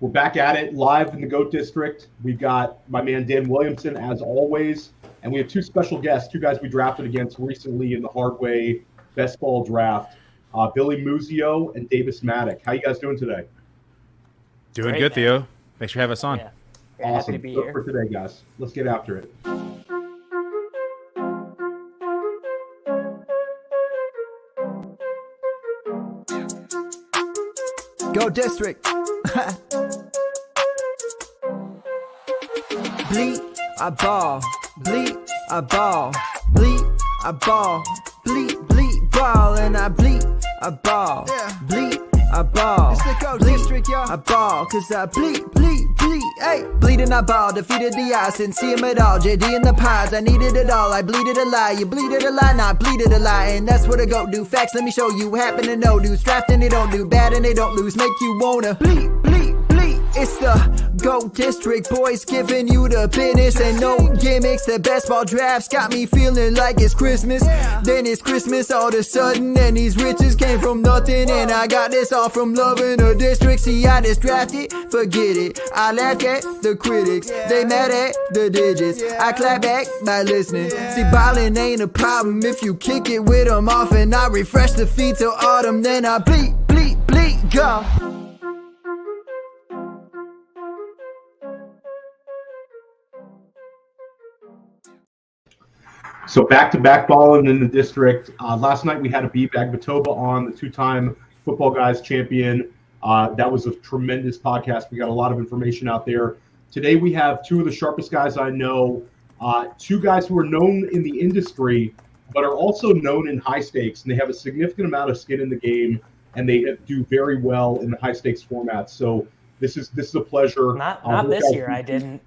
We're back at it live in the GOAT District. We've got my man Dan Williamson, as always, and we have two special guests, two guys we drafted against recently in the Hardway Best Ball Draft, Billy Muzio and DAViS Mattek. How you guys doing today? Doing Great, good, man. Theo. Thanks for having us on. Yeah. Awesome. Happy to be Good here. for today, guys. Let's get after it. Go District. Bleed, I ball. Bleed, I ball. Bleed, I ball. Bleed, ball. And I bleed, I ball. Bleed, I ball. It's the Go District, y'all. I ball, cause I bleed. Hey, bleeding, I ball. Defeated the odds, didn't see him at all. JD in the pods, I needed it all. I bleeded a lie. You bleeded a lie, not bleeded a lie. And that's what a goat do. Facts, let me show you. Happen to know dudes. Drafting, they don't do bad and they don't lose. Make you wanna bleed. It's the GOAT District, boys giving you the business and no gimmicks. The best ball drafts got me feeling like it's Christmas. Then it's Christmas all of a sudden, and these riches came from nothing. And I got this all from loving the district. See, I just drafted, forget it. I laugh at the critics, they mad at the digits. I clap back by listening. See, ballin' ain't a problem if you kick it with them off. And I refresh the feed till autumn, then I bleed, go. So back-to-back balling in the district. Last night we had a B-Bag Batoba on, the two-time Football Guys champion. That was a tremendous podcast. We got a lot of information out there. Today we have two of the sharpest guys I know, two guys who are known in the industry, but are also known in high stakes, and they have a significant amount of skin in the game, and they do very well in the high stakes format. So this is a pleasure. Not this year, I didn't.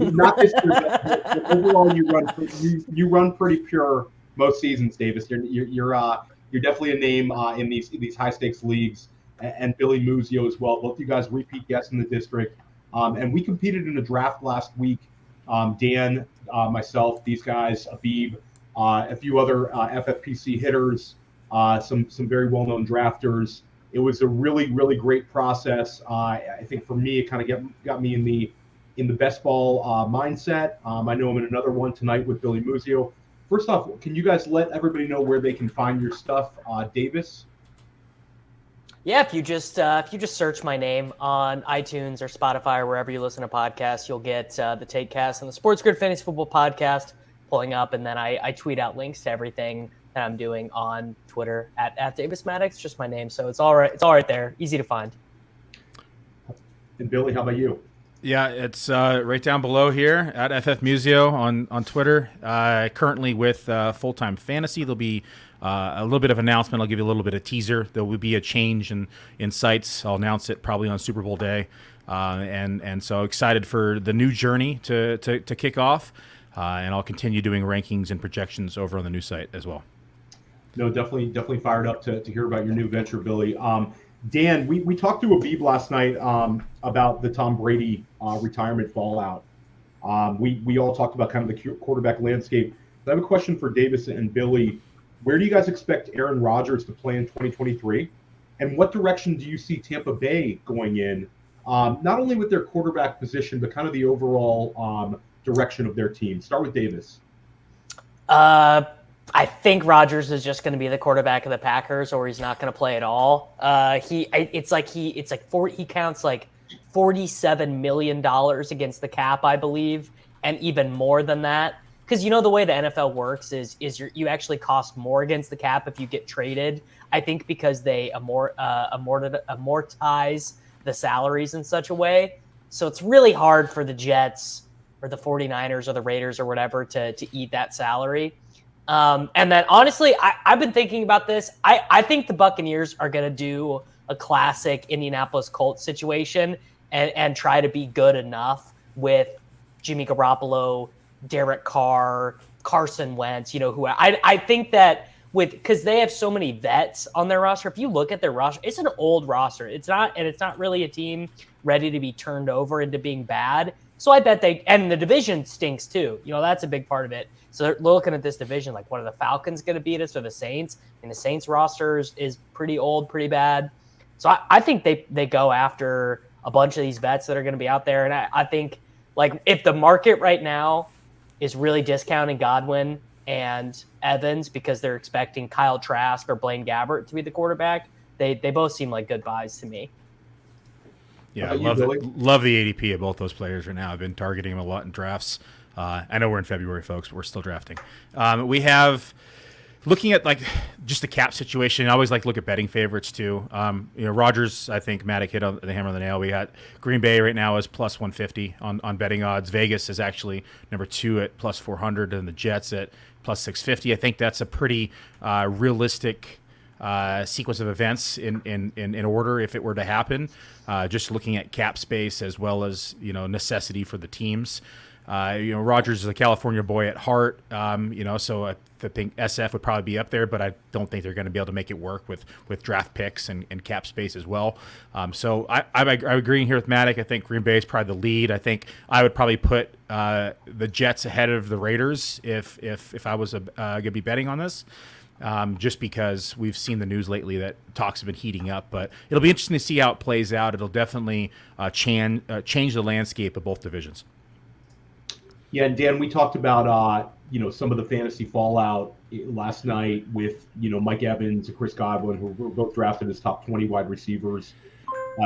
Not this year, but overall you run pretty pure most seasons, DAViS. You're definitely a name in these high stakes leagues, and Billy Muzio as well. Both you guys repeat guests in the district, and we competed in a draft last week. Dan, myself, these guys, Abib, a few other FFPC hitters, some very well known drafters. It was a really, really great process. I think for me, it kind of got me in the best ball mindset. I know I'm in another one tonight with Billy Muzio. First off, can you guys let everybody know where they can find your stuff, DAViS? Yeah, if you just search my name on iTunes or Spotify or wherever you listen to podcasts, you'll get the Take Cast and the Sports Grid Fantasy Football Podcast pulling up, and then I tweet out links to everything that I'm doing on Twitter at DAViS Mattek. It's just my name, so it's all right. It's all right there, easy to find. And Billy, how about you? Yeah, it's right down below here at FF Muzio on Twitter. Currently with Full-Time Fantasy. There'll be a little bit of announcement. I'll give you a little bit of teaser. There will be a change in sites. I'll announce it probably on Super Bowl day. And so excited for the new journey to kick off. And I'll continue doing rankings and projections over on the new site as well. No, definitely fired up to hear about your new venture, Billy. Dan, we talked to Abib last night about the Tom Brady retirement fallout. We all talked about kind of the quarterback landscape. But I have a question for DAViS and Billy. Where do you guys expect Aaron Rodgers to play in 2023? And what direction do you see Tampa Bay going in, not only with their quarterback position, but kind of the overall direction of their team? Start with DAViS. I think Rodgers is just going to be the quarterback of the Packers, or he's not going to play at all. He counts like $47 million against the cap, I believe, and even more than that. Because you know the way the NFL works is you actually cost more against the cap if you get traded. I think because they amortize the salaries in such a way, so it's really hard for the Jets or the 49ers or the Raiders or whatever to eat that salary. And then honestly, I've been thinking about this. I think the Buccaneers are going to do a classic Indianapolis Colts situation and try to be good enough with Jimmy Garoppolo, Derek Carr, Carson Wentz, who I think that because they have so many vets on their roster. If you look at their roster, it's an old roster. It's not really a team ready to be turned over into being bad. So I bet and the division stinks too. That's a big part of it. So they're looking at this division like, what are the Falcons going to beat us or the Saints? And the Saints roster is pretty old, pretty bad. So I think they go after a bunch of these vets that are going to be out there. And I think, like, if the market right now is really discounting Godwin and Evans because they're expecting Kyle Trask or Blaine Gabbert to be the quarterback, they both seem like good buys to me. Yeah, I love the ADP of both those players right now. I've been targeting them a lot in drafts. I know we're in February, folks, but we're still drafting. We have, looking at like just the cap situation, I always like to look at betting favorites too. Rodgers, I think Mattek hit on the hammer on the nail. We got Green Bay right now is plus 150 on betting odds. Vegas is actually number 2 at plus 400, and the Jets at plus 650. I think that's a pretty realistic sequence of events in order if it were to happen. Just looking at cap space as well as necessity for the teams. Rodgers is a California boy at heart, so I think SF would probably be up there, but I don't think they're going to be able to make it work with draft picks and cap space as well. So I'm agreeing here with Mattek. I think Green Bay is probably the lead. I think I would probably put the Jets ahead of the Raiders if I was going to be betting on this. Just because we've seen the news lately that talks have been heating up, but it'll be interesting to see how it plays out. It'll definitely change the landscape of both divisions. Yeah, and Dan, we talked about some of the fantasy fallout last night with Mike Evans and Chris Godwin, who were both drafted as top 20 wide receivers.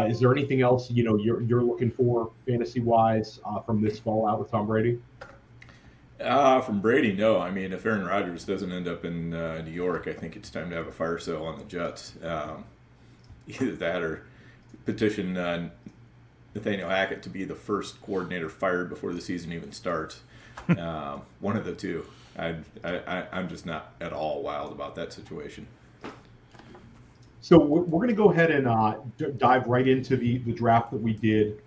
Is there anything else you're looking for fantasy wise from this fallout with Tom Brady? From Brady, no. I mean, if Aaron Rodgers doesn't end up in New York, I think it's time to have a fire sale on the Jets. Either that or petition Nathaniel Hackett to be the first coordinator fired before the season even starts. One of the two. I'm just not at all wild about that situation. So we're going to go ahead and dive right into the draft that we did.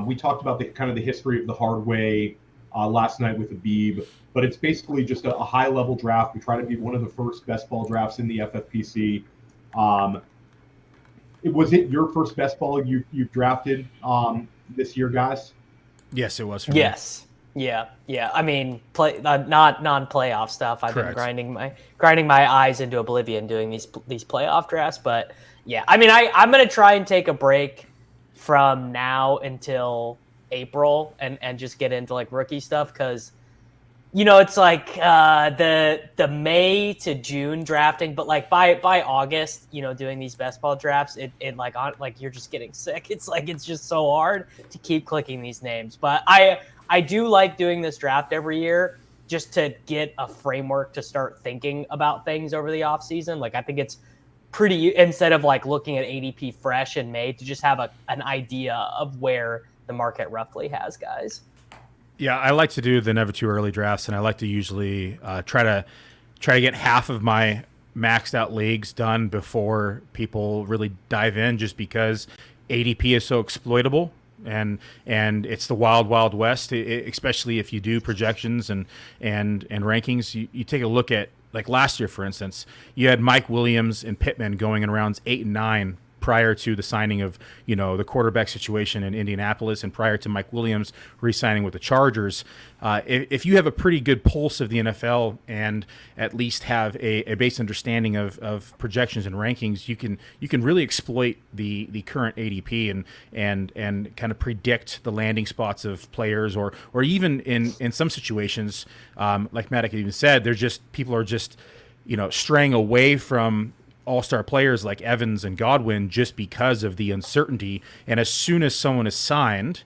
We talked about the history of the hard way last night with Abib, but it's basically just a high-level draft. We try to be one of the first best ball drafts in the FFPC. Was it your first best ball you've drafted this year, guys? Yes, it was. Yes. Yeah. I mean, not non-playoff stuff. I've Correct. been grinding my eyes into oblivion doing these playoff drafts. But yeah, I mean, I'm gonna try and take a break from now until April and just get into like rookie stuff, because it's like the May to June drafting, but like by August, doing these best ball drafts, it like you're just getting sick. It's like it's just so hard to keep clicking these names. But I do like doing this draft every year just to get a framework to start thinking about things over the offseason. Like I think it's pretty, instead of like looking at ADP fresh in May, to just have an idea of where the market roughly has guys. Yeah, I like to do the never too early drafts, and I like to usually try to get half of my maxed out leagues done before people really dive in, just because ADP is so exploitable, and it's the wild west, especially if you do projections and rankings. You take a look at, like last year, for instance, you had Mike Williams and Pittman going in rounds 8 and 9 prior to the signing of, the quarterback situation in Indianapolis, and prior to Mike Williams re-signing with the Chargers. If you have a pretty good pulse of the NFL and at least have a base understanding of projections and rankings, you can really exploit the current ADP and kind of predict the landing spots of players, or even in some situations, like Mattek even said, people are just straying away from all-star players like Evans and Godwin just because of the uncertainty. And as soon as someone is signed,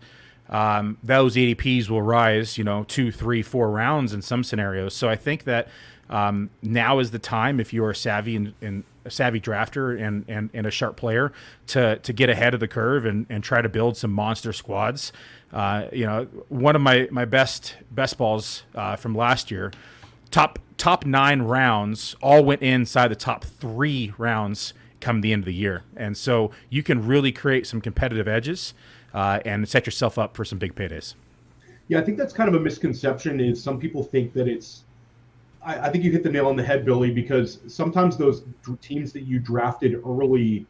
those ADPs will rise, 2, 3, 4 rounds in some scenarios. So I think that now is the time, if you're a savvy and a savvy drafter and a sharp player, to get ahead of the curve and try to build some monster squads. One of my best balls from last year, top 9 rounds all went inside the top 3 rounds come the end of the year. And so you can really create some competitive edges and set yourself up for some big paydays. Yeah, I think that's kind of a misconception, is some people think that it's – I think you hit the nail on the head, Billy, because sometimes those teams that you drafted early,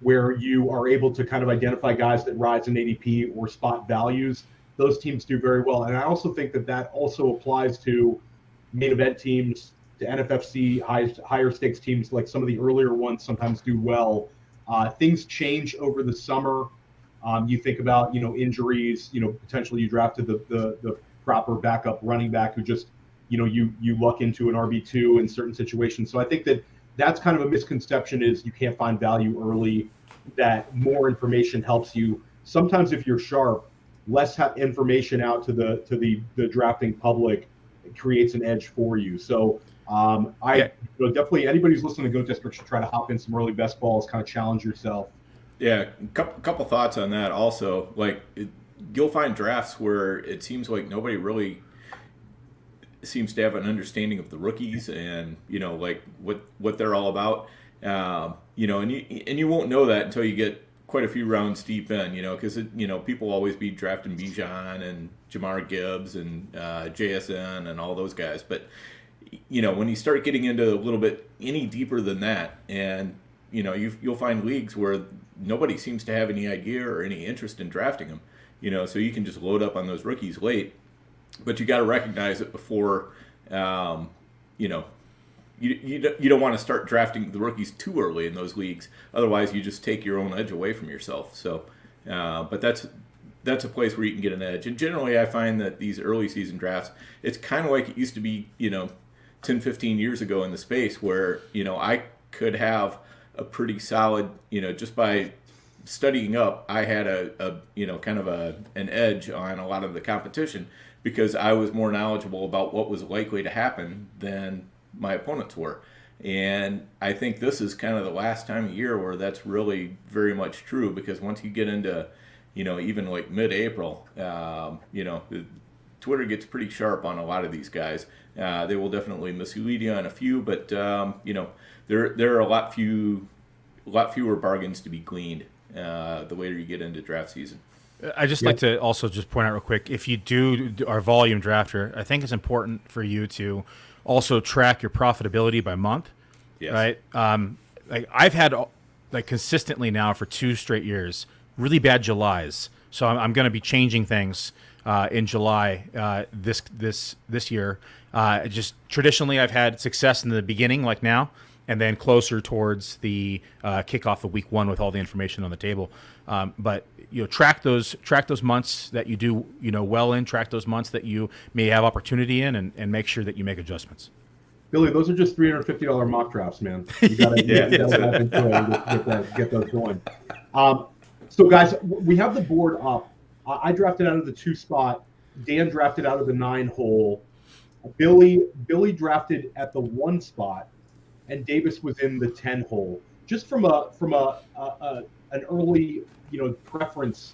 where you are able to kind of identify guys that rise in ADP or spot values, those teams do very well. And I also think that also applies to – main event teams, to NFFC, higher stakes teams, like some of the earlier ones sometimes do well. Things change over the summer. You think about, injuries, potentially you drafted the proper backup running back who just, you luck into an RB2 in certain situations. So I think that's kind of a misconception, is you can't find value early, that more information helps you. Sometimes if you're sharp, less information out to the drafting public creates an edge for you. So definitely anybody who's listening to Goat District should try to hop in some early best balls, kind of challenge yourself. Yeah, couple thoughts on that also. You'll find drafts where it seems like nobody really seems to have an understanding of the rookies and what they're all about. And you won't know that until you get quite a few rounds deep in, because people always be drafting Bijan and Jamar Gibbs and JSN and all those guys. But when you start getting into a little bit any deeper than that, and you'll find leagues where nobody seems to have any idea or any interest in drafting them. So you can just load up on those rookies late, but you got to recognize it before. You don't want to start drafting the rookies too early in those leagues. Otherwise, you just take your own edge away from yourself. So, but that's a place where you can get an edge. And generally, I find that these early season drafts, it's kind of like it used to be, 10, 15 years ago in the space where, I could have a pretty solid, just by studying up, I had a kind of an edge on a lot of the competition because I was more knowledgeable about what was likely to happen than my opponents were. And I think this is kind of the last time of year where that's really very much true, because once you get into, even like mid-April, Twitter gets pretty sharp on a lot of these guys. They will definitely mislead you on a few, but there are a lot fewer bargains to be gleaned the later you get into draft season. I just like to also just point out real quick, if you do our volume drafter, I think it's important for you to also track your profitability by month. Yes. Right. I've had consistently now for 2 straight years really bad Julys, so I'm going to be changing things in July this year. Just traditionally, I've had success in the beginning, like now, and then closer towards the kickoff of week 1 with all the information on the table. But track those months that you do well in, track those months that you may have opportunity in, and make sure that you make adjustments. Billy, those are just $350 mock drafts, man. You gotta get those going. So guys, we have the board up. I drafted out of the 2 spot. Dan drafted out of the 9 hole. Billy drafted at the 1 spot, and Davis was in the 10 hole. Just from an early preference,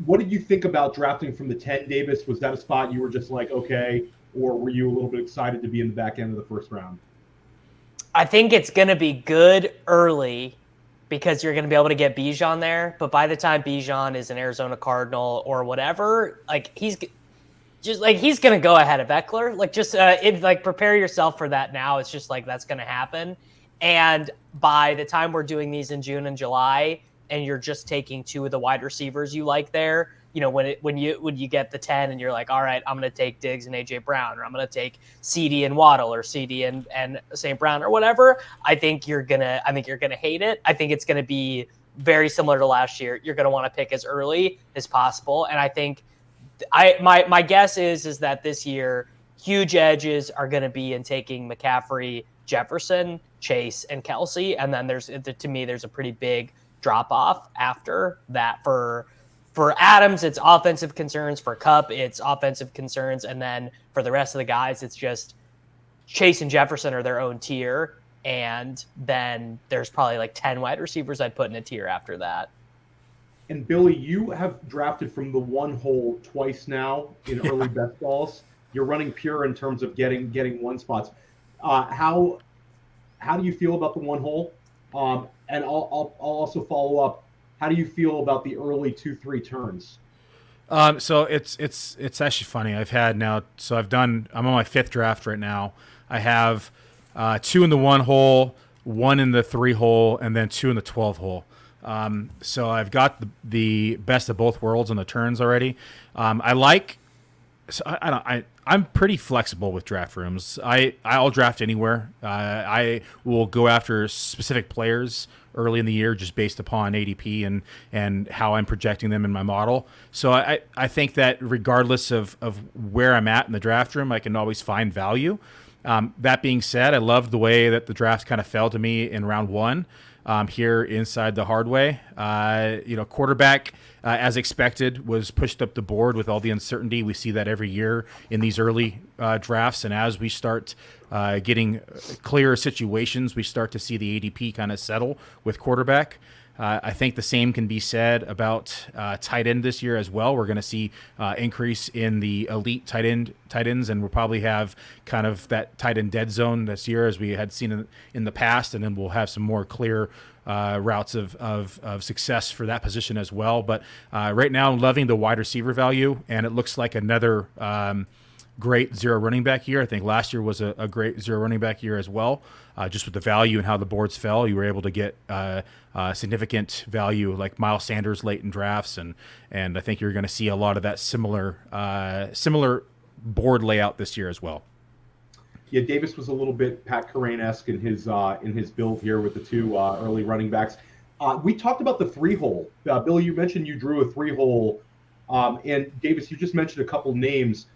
what did you think about drafting from the 10, Davis? Was that a spot you were just like, okay, or were you a little bit excited to be in the back end of the first round? I think it's going to be good early because you're going to be able to get Bijan there. But by the time Bijan is an Arizona Cardinal or whatever, he's going to go ahead of Eckler. Prepare yourself for that now. It's just that's going to happen. And by the time we're doing these in June and July, and you're just taking 2 of the wide receivers you like there, when you get the 10 and you're like, all right, I'm going to take Diggs and AJ Brown, or I'm going to take CD and Waddle, or CD and St. Brown, or whatever, I think you're going to hate it. I think it's going to be very similar to last year. You're going to want to pick as early as possible. And I think my guess is that this year huge edges are going to be in taking McCaffrey, Jefferson, Chase, and Kelsey. And then there's a pretty big drop off after that. For Adams, it's offensive concerns. For Kupp, it's offensive concerns. And then for the rest of the guys, it's just Chase and Jefferson are their own tier. And then there's probably 10 wide receivers I'd put in a tier after that. And Billy, you have drafted from the 1 hole twice now in early best balls. You're running pure in terms of getting 1 spots. How do you feel about the 1 hole? And I'll also follow up. How do you feel about the early 2-3 turns? So it's actually funny. I'm on my 5th draft right now. I have 2 in the 1 hole, 1 in the 3 hole, and then 2 in the 12 hole. So I've got the best of both worlds on the turns already. I like So I'm pretty flexible with draft rooms. I'll draft anywhere. I will go after specific players early in the year just based upon ADP and how I'm projecting them in my model. So I think that regardless of where I'm at in the draft room, I can always find value. That being said, I love the way that the draft kind of fell to me in round one. Here inside the hard way. Quarterback, as expected, was pushed up the board with all the uncertainty. We see that every year in these early drafts. And as we start getting clearer situations, we start to see the ADP kind of settle with quarterback. I think the same can be said about tight end this year as well. We're going to see increase in the elite tight ends, and we'll probably have kind of that tight end dead zone this year as we had seen in the past, and then we'll have some more clear routes of success for that position as well. But right now, I'm loving the wide receiver value, and it looks like another great zero running back year. I think last year was a great zero running back year as well. Just with the value and how the boards fell, you were able to get significant value like Miles Sanders late in drafts, and I think you're going to see a lot of that similar board layout this year as well. Yeah, Davis was a little bit Pat Kerrane-esque in his build here with the two early running backs. We talked about the three-hole. Billy, you mentioned you drew a three-hole, and Davis, you just mentioned a couple names.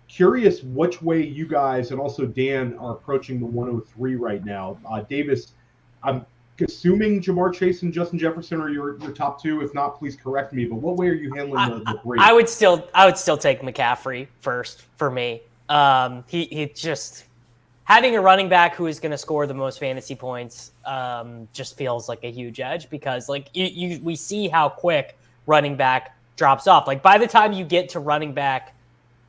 Curious which way you guys and also Dan are approaching the 103 right now. Davis, I'm assuming Jamar Chase and Justin Jefferson are your top two. If not, please correct me. But what way are you handling the three? I would still take McCaffrey first for me. He just having a running back who is going to score the most fantasy points just feels like a huge edge because like we see how quick running back drops off. Like by the time you get to running back,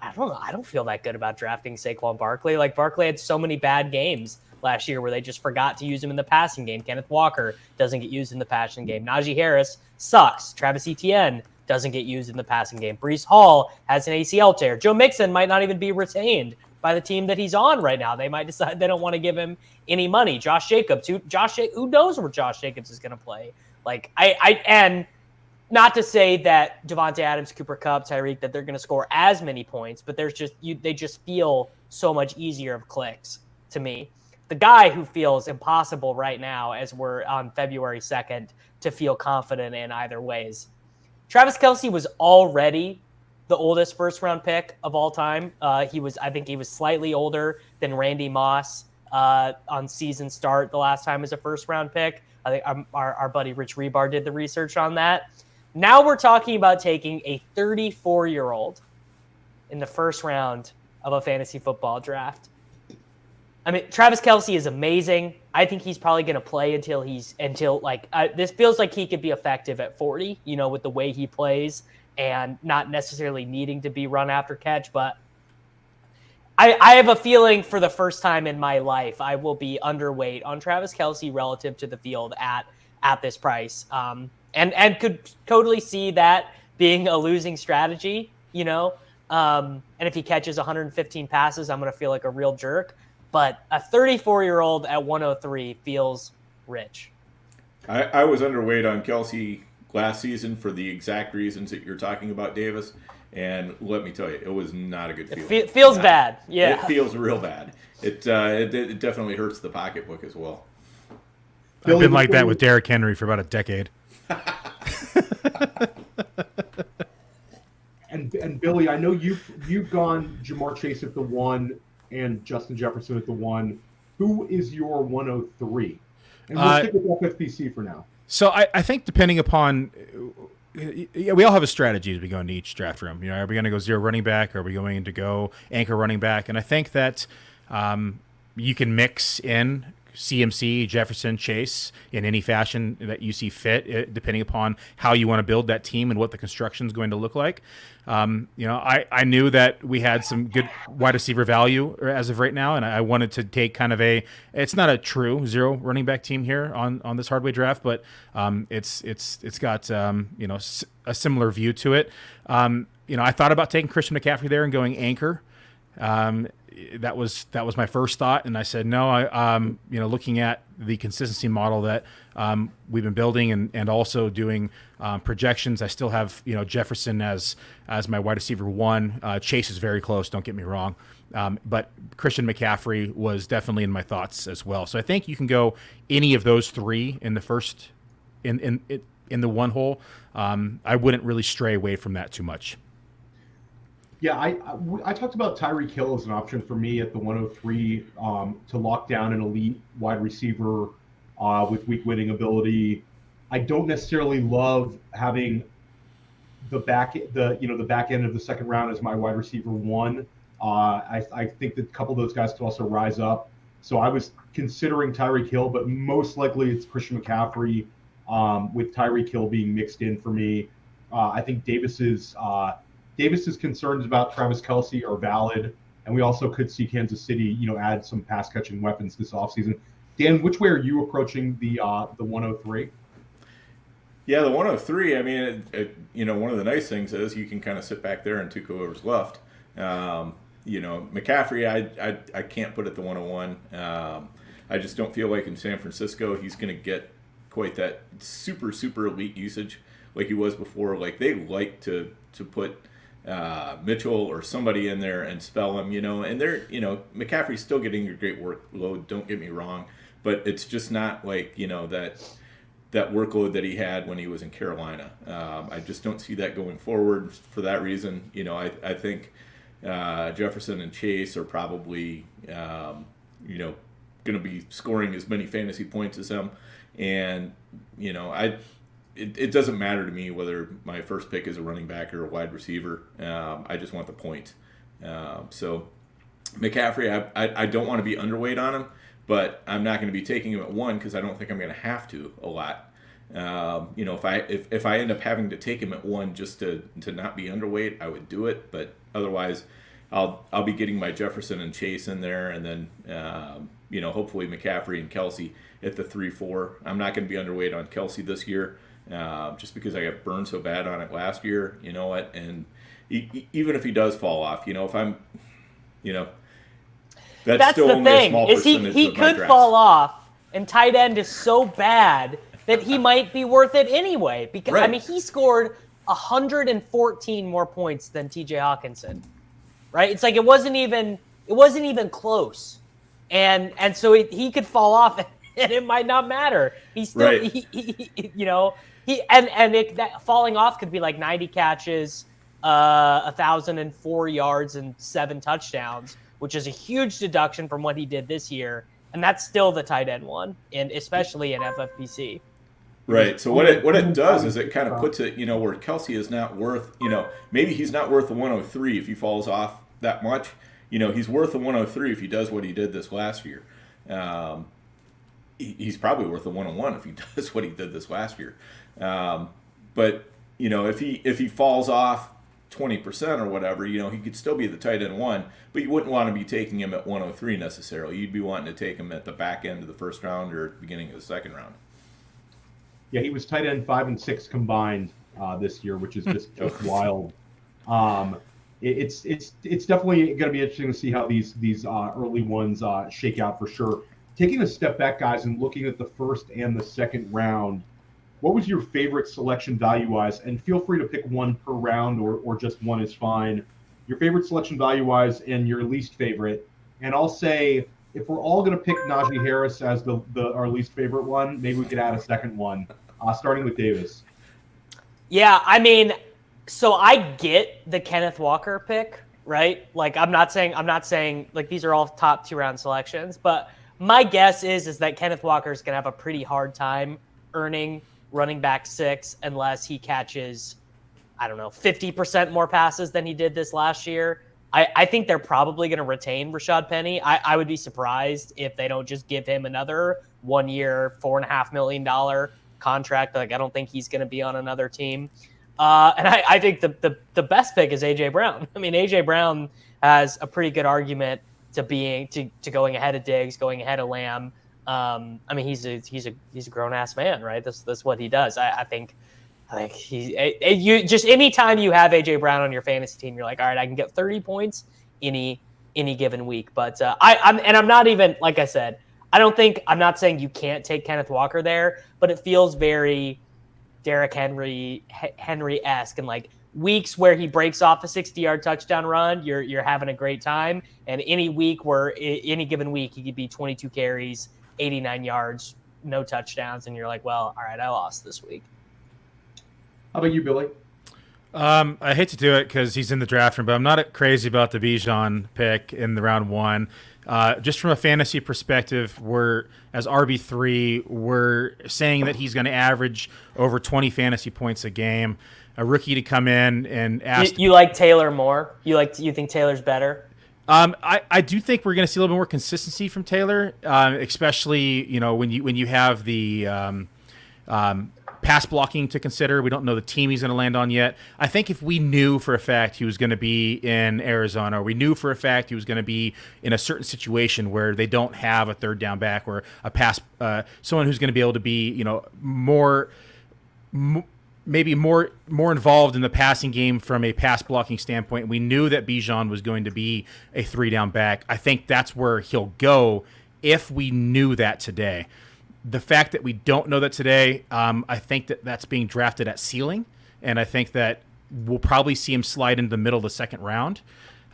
I don't know. I don't feel that good about drafting Saquon Barkley. Like Barkley had so many bad games last year where they just forgot to use him in the passing game. Kenneth Walker doesn't get used in the passing game. Najee Harris sucks. Travis Etienne doesn't get used in the passing game. Breece Hall has an ACL tear. Joe Mixon might not even be retained by the team that he's on right now. They might decide they don't want to give him any money. Josh Jacobs, who knows where Josh Jacobs is going to play? Like and not to say that Devontae Adams, Cooper Kupp, Tyreek, that they're going to score as many points, but they just feel so much easier of clicks to me. The guy who feels impossible right now as we're on February 2nd to feel confident in either ways. Travis Kelce was already the oldest first-round pick of all time. I think he was slightly older than Randy Moss on season start the last time as a first-round pick. I think our buddy Rich Rebar did the research on that. Now we're talking about taking a 34-year-old in the first round of a fantasy football draft. I mean, Travis Kelce is amazing. I think he's probably going to play until this feels like he could be effective at 40, with the way he plays and not necessarily needing to be run after catch. But I have a feeling for the first time in my life, I will be underweight on Travis Kelce relative to the field at this price. And could totally see that being a losing strategy, and if he catches 115 passes, I'm going to feel like a real jerk. But a 34-year-old at 103 feels rich. I was underweight on Kelce last season for the exact reasons that you're talking about, Davis. And let me tell you, it was not a good feeling. It feels bad. Yeah. It feels real bad. It definitely hurts the pocketbook as well. I've been like that with Derrick Henry for about a decade. And Billy, I know you've gone Jamar Chase at the 1 and Justin Jefferson at the 1. Who is your 103? And we'll stick with FFPC for now. So I think depending upon, we all have a strategy as we go into each draft room. Are we going to go zero running back? Are we going to go anchor running back? And I think that you can mix in CMC, Jefferson, Chase in any fashion that you see fit, depending upon how you want to build that team and what the construction is going to look like. I knew that we had some good wide receiver value as of right now, and I wanted to take kind of it's not a true zero running back team here on this hardway draft, but it's got a similar view to it. I thought about taking Christian McCaffrey there and going anchor. that was my first thought, and I said no. Looking at the consistency model that we've been building and also doing projections, I still have Jefferson as my wide receiver 1. Chase is very close. Don't get me wrong, but Christian McCaffrey was definitely in my thoughts as well. So I think you can go any of those 3 in the first in the one hole. I wouldn't really stray away from that too much. Yeah, I talked about Tyreek Hill as an option for me at the 103 to lock down an elite wide receiver with weak winning ability. I don't necessarily love having the back end of the second round as my wide receiver 1. I think that a couple of those guys could also rise up. So I was considering Tyreek Hill, but most likely it's Christian McCaffrey with Tyreek Hill being mixed in for me. I think Davis's concerns about Travis Kelce are valid, and we also could see Kansas City, add some pass catching weapons this offseason. Dan, which way are you approaching the 103? Yeah, the 103. I mean, one of the nice things is you can kind of sit back there and take whoever's left. McCaffrey, I can't put at the 101. I just don't feel like in San Francisco he's going to get quite that super elite usage like he was before. Like they like to put Mitchell or somebody in there and spell him, and they're, McCaffrey's still getting a great workload, don't get me wrong, but it's just not like, that workload that he had when he was in Carolina. I just don't see that going forward for that reason. I think Jefferson and Chase are probably, going to be scoring as many fantasy points as him. And, it doesn't matter to me whether my first pick is a running back or a wide receiver. I just want the point. So McCaffrey, I don't want to be underweight on him, but I'm not going to be taking him at 1 because I don't think I'm going to have to a lot. If I end up having to take him at 1 just to not be underweight, I would do it. But otherwise, I'll be getting my Jefferson and Chase in there, and then hopefully McCaffrey and Kelce at the 3-4. I'm not going to be underweight on Kelce this year. Just because I got burned so bad on it last year, you know what? And even if he does fall off, if I'm, that's still the only thing, a small is percentage he of my could drafts. fall off, and tight end is so bad that he might be worth it anyway. Because Right. I mean, he scored 114 more points than T.J. Hawkinson, right? It's like it wasn't even close, and so he could fall off, and it might not matter. He's still, Right. that falling off could be like 90 catches, 1,004 yards, and 7 touchdowns, which is a huge deduction from what he did this year. And that's still the tight end one, and especially in FFPC. Right. So what it does is it kind of puts it, where Kelce is not worth, maybe he's not worth the 103 if he falls off that much. He's worth the 103 if he does what he did this last year. He's probably worth the 101 if he does what he did this last year. But if he falls off 20% or whatever, he could still be the tight end 1, but you wouldn't want to be taking him at 103 necessarily. You'd be wanting to take him at the back end of the first round or beginning of the second round. Yeah, he was tight end 5 and 6 combined this year, which is just wild. It's definitely going to be interesting to see how these early ones shake out for sure. Taking a step back, guys, and looking at the first and the second round, what was your favorite selection value-wise? And feel free to pick one per round or just one is fine. Your favorite selection value-wise and your least favorite. And I'll say, if we're all going to pick Najee Harris as our least favorite one, maybe we could add a second one, starting with Davis. Yeah, I mean, so I get the Kenneth Walker pick, right? Like, I'm not saying like these are all top 2-round selections, but my guess is that Kenneth Walker is going to have a pretty hard time earning running back 6 unless he catches, 50% more passes than he did this last year. I think they're probably going to retain Rashad Penny. I would be surprised if they don't just give him another 1 year, $4.5 million contract. Like, I don't think he's going to be on another team. And I think the best pick is A.J. Brown. I mean, A.J. Brown has a pretty good argument to going ahead of Diggs, going ahead of Lamb. I mean, he's a grown ass man, right? That's what he does. I think like you just anytime you have AJ Brown on your fantasy team, you're like, all right, I can get 30 points any any given week. But I'm not even, like I said, I'm not saying you can't take Kenneth Walker there, but it feels very Derrick Henry-esque, and like weeks where he breaks off a 60-yard touchdown run, you're having a great time. And any given week, he could be 22 carries, 89 yards, no touchdowns, and you're like, well, all right, I lost this week. How about you, Billy? I hate to do it because he's in the draft room, but I'm not crazy about the Bijan pick in the round 1. Just from a fantasy perspective, as RB3, we're saying that he's going to average over 20 fantasy points a game. A rookie to come in and ask. You like Taylor more? You think Taylor's better? I do think we're going to see a little bit more consistency from Taylor, especially when you have the pass blocking to consider. We don't know the team he's going to land on yet. I think if we knew for a fact he was going to be in Arizona, or we knew for a fact he was going to be in a certain situation where they don't have a third down back or a pass, someone who's going to be able to be maybe more involved in the passing game from a pass blocking standpoint. We knew that Bijan was going to be a 3-down back. I think that's where he'll go if we knew that today. The fact that we don't know that today, I think that's being drafted at ceiling, and I think that we'll probably see him slide into the middle of the second round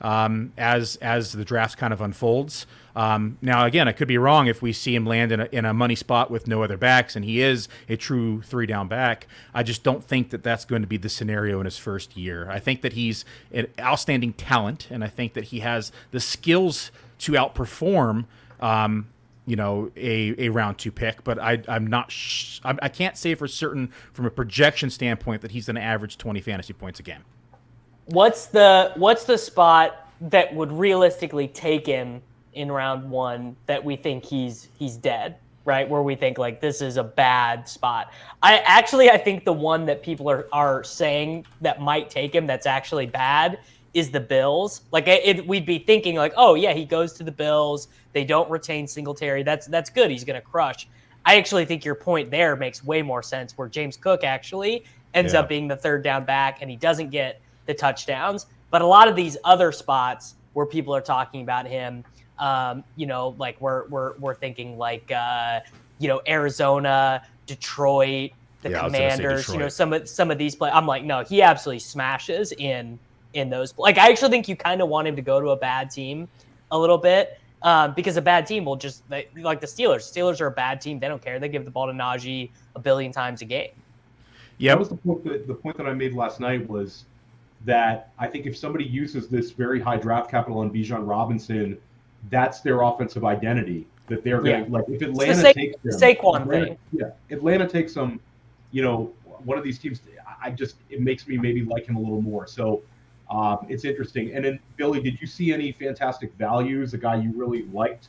as the draft kind of unfolds. Now, again, I could be wrong if we see him land in a money spot with no other backs, and he is a true 3-down back. I just don't think that that's going to be the scenario in his first year. I think that he's an outstanding talent, and I think that he has the skills to outperform a round 2 pick, but I'm not. I can't say for certain from a projection standpoint that he's going to average 20 fantasy points a game. What's the spot that would realistically take him in round 1 that we think he's dead, right? Where we think like this is a bad spot. I think the one that people are saying that might take him that's actually bad is the Bills. Like we'd be thinking like, oh yeah, he goes to the Bills. They don't retain Singletary. That's good. He's going to crush. I actually think your point there makes way more sense, where James Cook actually ends up being the 3rd-down back and he doesn't get the touchdowns. But a lot of these other spots where people are talking about him, like we're thinking like Arizona, Detroit, the Commanders, some of these plays. I'm like, no, he absolutely smashes in those. Like, I actually think you kind of want him to go to a bad team a little bit, because a bad team will just like the Steelers. Steelers are a bad team. They don't care. They give the ball to Najee a billion times a game. Yeah, that was the point that I made last night, was that I think if somebody uses this very high draft capital on Bijan Robinson, that's their offensive identity. That they're going to, like, if Atlanta takes them, Saquon thing. Yeah, Atlanta takes them, one of these teams, it makes me maybe like him a little more. So it's interesting. And then, Billy, did you see any fantastic values, a guy you really liked,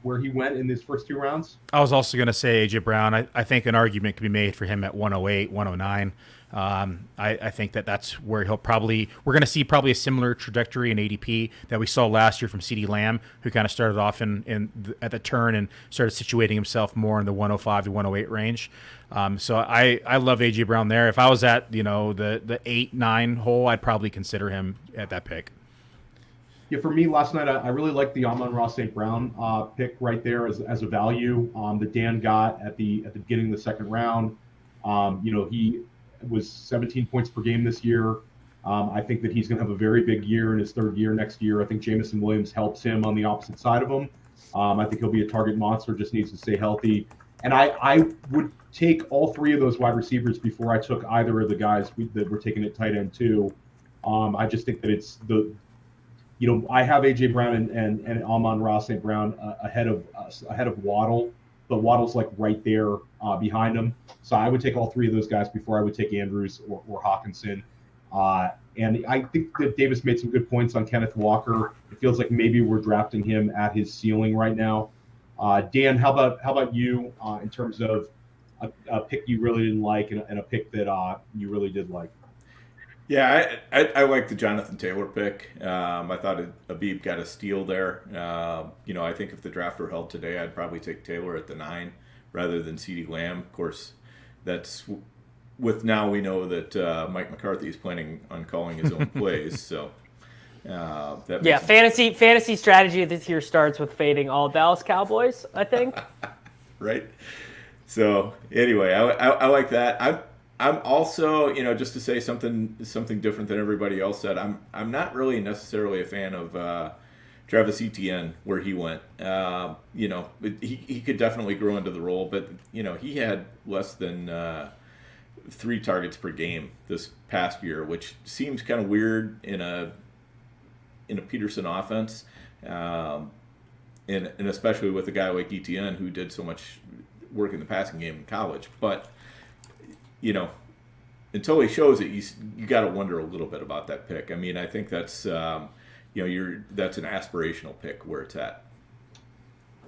where he went in his first 2 rounds? I was also going to say A.J. Brown. I think an argument could be made for him at 108, 109. I think that's where we're going to see probably a similar trajectory in ADP that we saw last year from CeeDee Lamb, who kind of started off at the turn and started situating himself more in the 105 to 108 range. So I love A.J. Brown there. If I was at the 8-9 hole, I'd probably consider him at that pick. Yeah, for me last night, I really liked the Amon-Ra St. Brown pick right there as a value that Dan got at the beginning of the second round. He was 17 points per game this year. I think that he's going to have a very big year in his 3rd year next year. I think Jameson Williams helps him on the opposite side of him. I think he'll be a target monster, just needs to stay healthy. And I would take all 3 of those wide receivers before I took either of the guys that were taking at tight end too. I just think that it's I have A.J. Brown and Amon-Ra St. Brown ahead of Waddle, but Waddle's like right there behind him. So I would take all 3 of those guys before I would take Andrews or Hawkinson. And I think that Davis made some good points on Kenneth Walker. It feels like maybe we're drafting him at his ceiling right now. Dan, how about you in terms of a pick you really didn't like and a pick that you really did like? Yeah, I like the Jonathan Taylor pick. I thought Abib got a steal there. I think if the draft were held today, I'd probably take Taylor at the 9 rather than CeeDee Lamb. Of course, that's with now we know that Mike McCarthy is planning on calling his own plays. So Fantasy strategy this year starts with fading all Dallas Cowboys, I think. Right. So anyway, I like that. I'm also, just to say something different than everybody else said. I'm not really necessarily a fan of Travis Etienne where he went. He could definitely grow into the role, but he had less than 3 targets per game this past year, which seems kind of weird in a Peterson offense, and especially with a guy like Etienne who did so much work in the passing game in college. But until he shows it, you got to wonder a little bit about that pick. I mean, I think that's that's an aspirational pick where it's at.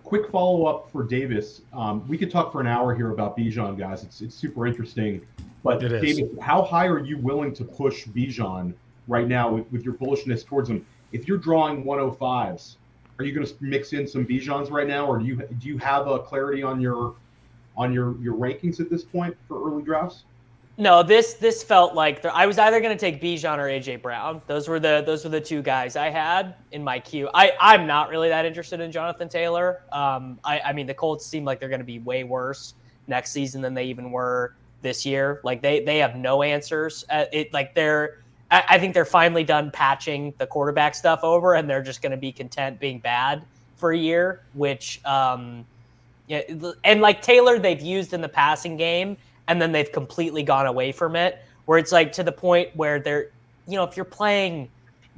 Quick follow up for Davis. We could talk for an hour here about Bijan, guys. It's super interesting. But Davis, how high are you willing to push Bijan right now with your bullishness towards him? If you're drawing 105s, are you going to mix in some Bijans right now, or do you have a clarity on your rankings at this point for early drafts? No, this felt like I was either going to take Bijan or AJ Brown. Those were the 2 guys I had in my queue. I'm not really that interested in Jonathan Taylor. I mean, the Colts seem like they're going to be way worse next season than they even were this year. Like they have no answers. I think they're finally done patching the quarterback stuff over, and they're just going to be content being bad for a year, which, and like Taylor, they've used in the passing game, and then they've completely gone away from it, where it's like to the point where they're, if you're playing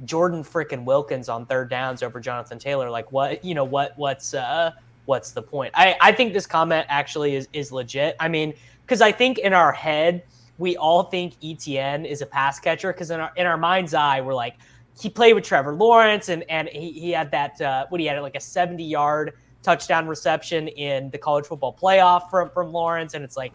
Jordan frickin' Wilkins on 3rd downs over Jonathan Taylor, like what's the point? I think this comment actually is legit. I mean, because I think in our head, we all think Etienne is a pass catcher because in our mind's eye, we're like, he played with Trevor Lawrence and he had that, he had like a 70-yard touchdown reception in the college football playoff from Lawrence. And it's like,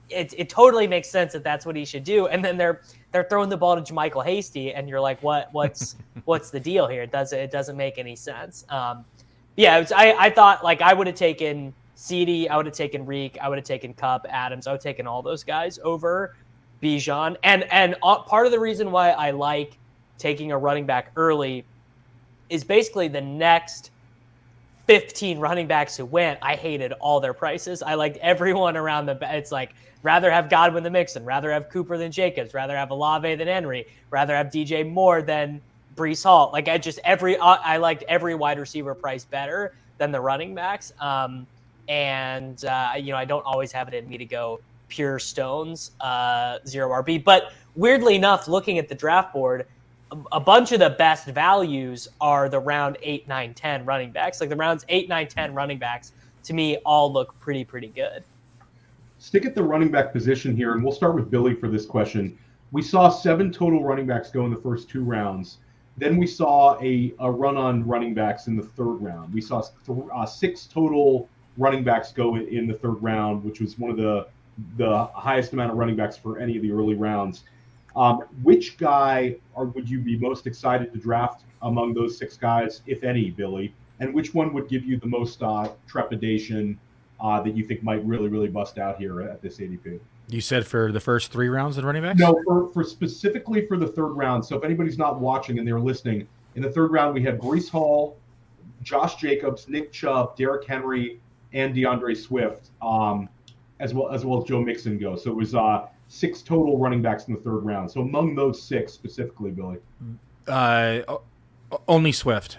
it totally makes sense that that's what he should do. And then they're throwing the ball to JaMychal Hasty and you're like, what's the deal here? It doesn't make any sense. I thought like I would have taken CeeDee, I would have taken Reek, I would have taken Kupp, Adams, I would have taken all those guys over Bijan. And part of the reason why I like taking a running back early is basically the next 15 running backs who went, I hated all their prices. I liked everyone around it's like, rather have Godwin than Mixon, rather have Cooper than Jacobs, rather have Olave than Henry, rather have DJ Moore than Breece Hall. Like I liked every wide receiver price better than the running backs. I don't always have it in me to go pure stones, 0 RB. But weirdly enough, looking at the draft board, a bunch of the best values are the round 8, 9, 10 running backs. Like the rounds 8, 9, 10 running backs, to me, all look pretty good. Stick at the running back position here, and we'll start with Billy for this question. We saw 7 total running backs go in the first 2 rounds. Then we saw a run on running backs in the 3rd round. We saw 6 total running backs go in the 3rd round, which was one of the highest amount of running backs for any of the early rounds. Which guy would you be most excited to draft among those 6 guys, if any, Billy? And which one would give you the most trepidation that you think might really bust out here at this ADP? You said for the first 3 rounds of running backs? No, for specifically for the 3rd round. So if anybody's not watching and they're listening, in the 3rd round we had Breece Hall, Josh Jacobs, Nick Chubb, Derrick Henry, and DeAndre Swift, as well as Joe Mixon go. So it was 6 total running backs in the 3rd round. So among those 6 specifically, Billy, only Swift.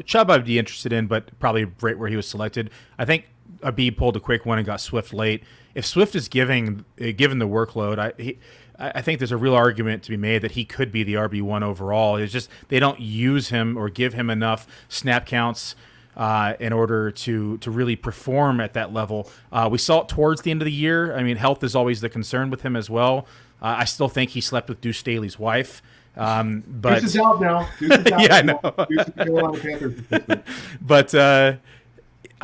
Chubb I'd be interested in, but probably right where he was selected. I think Abib pulled a quick one and got Swift late. If Swift is given the workload, I think there's a real argument to be made that he could be the RB1 overall. It's just they don't use him or give him enough snap counts in order to really perform at that level. We saw it towards the end of the year. I mean, health is always the concern with him as well. I still think he slept with Deuce Staley's wife. But Deuce is out now. Yeah, I know. Deuce is still on the Panthers. But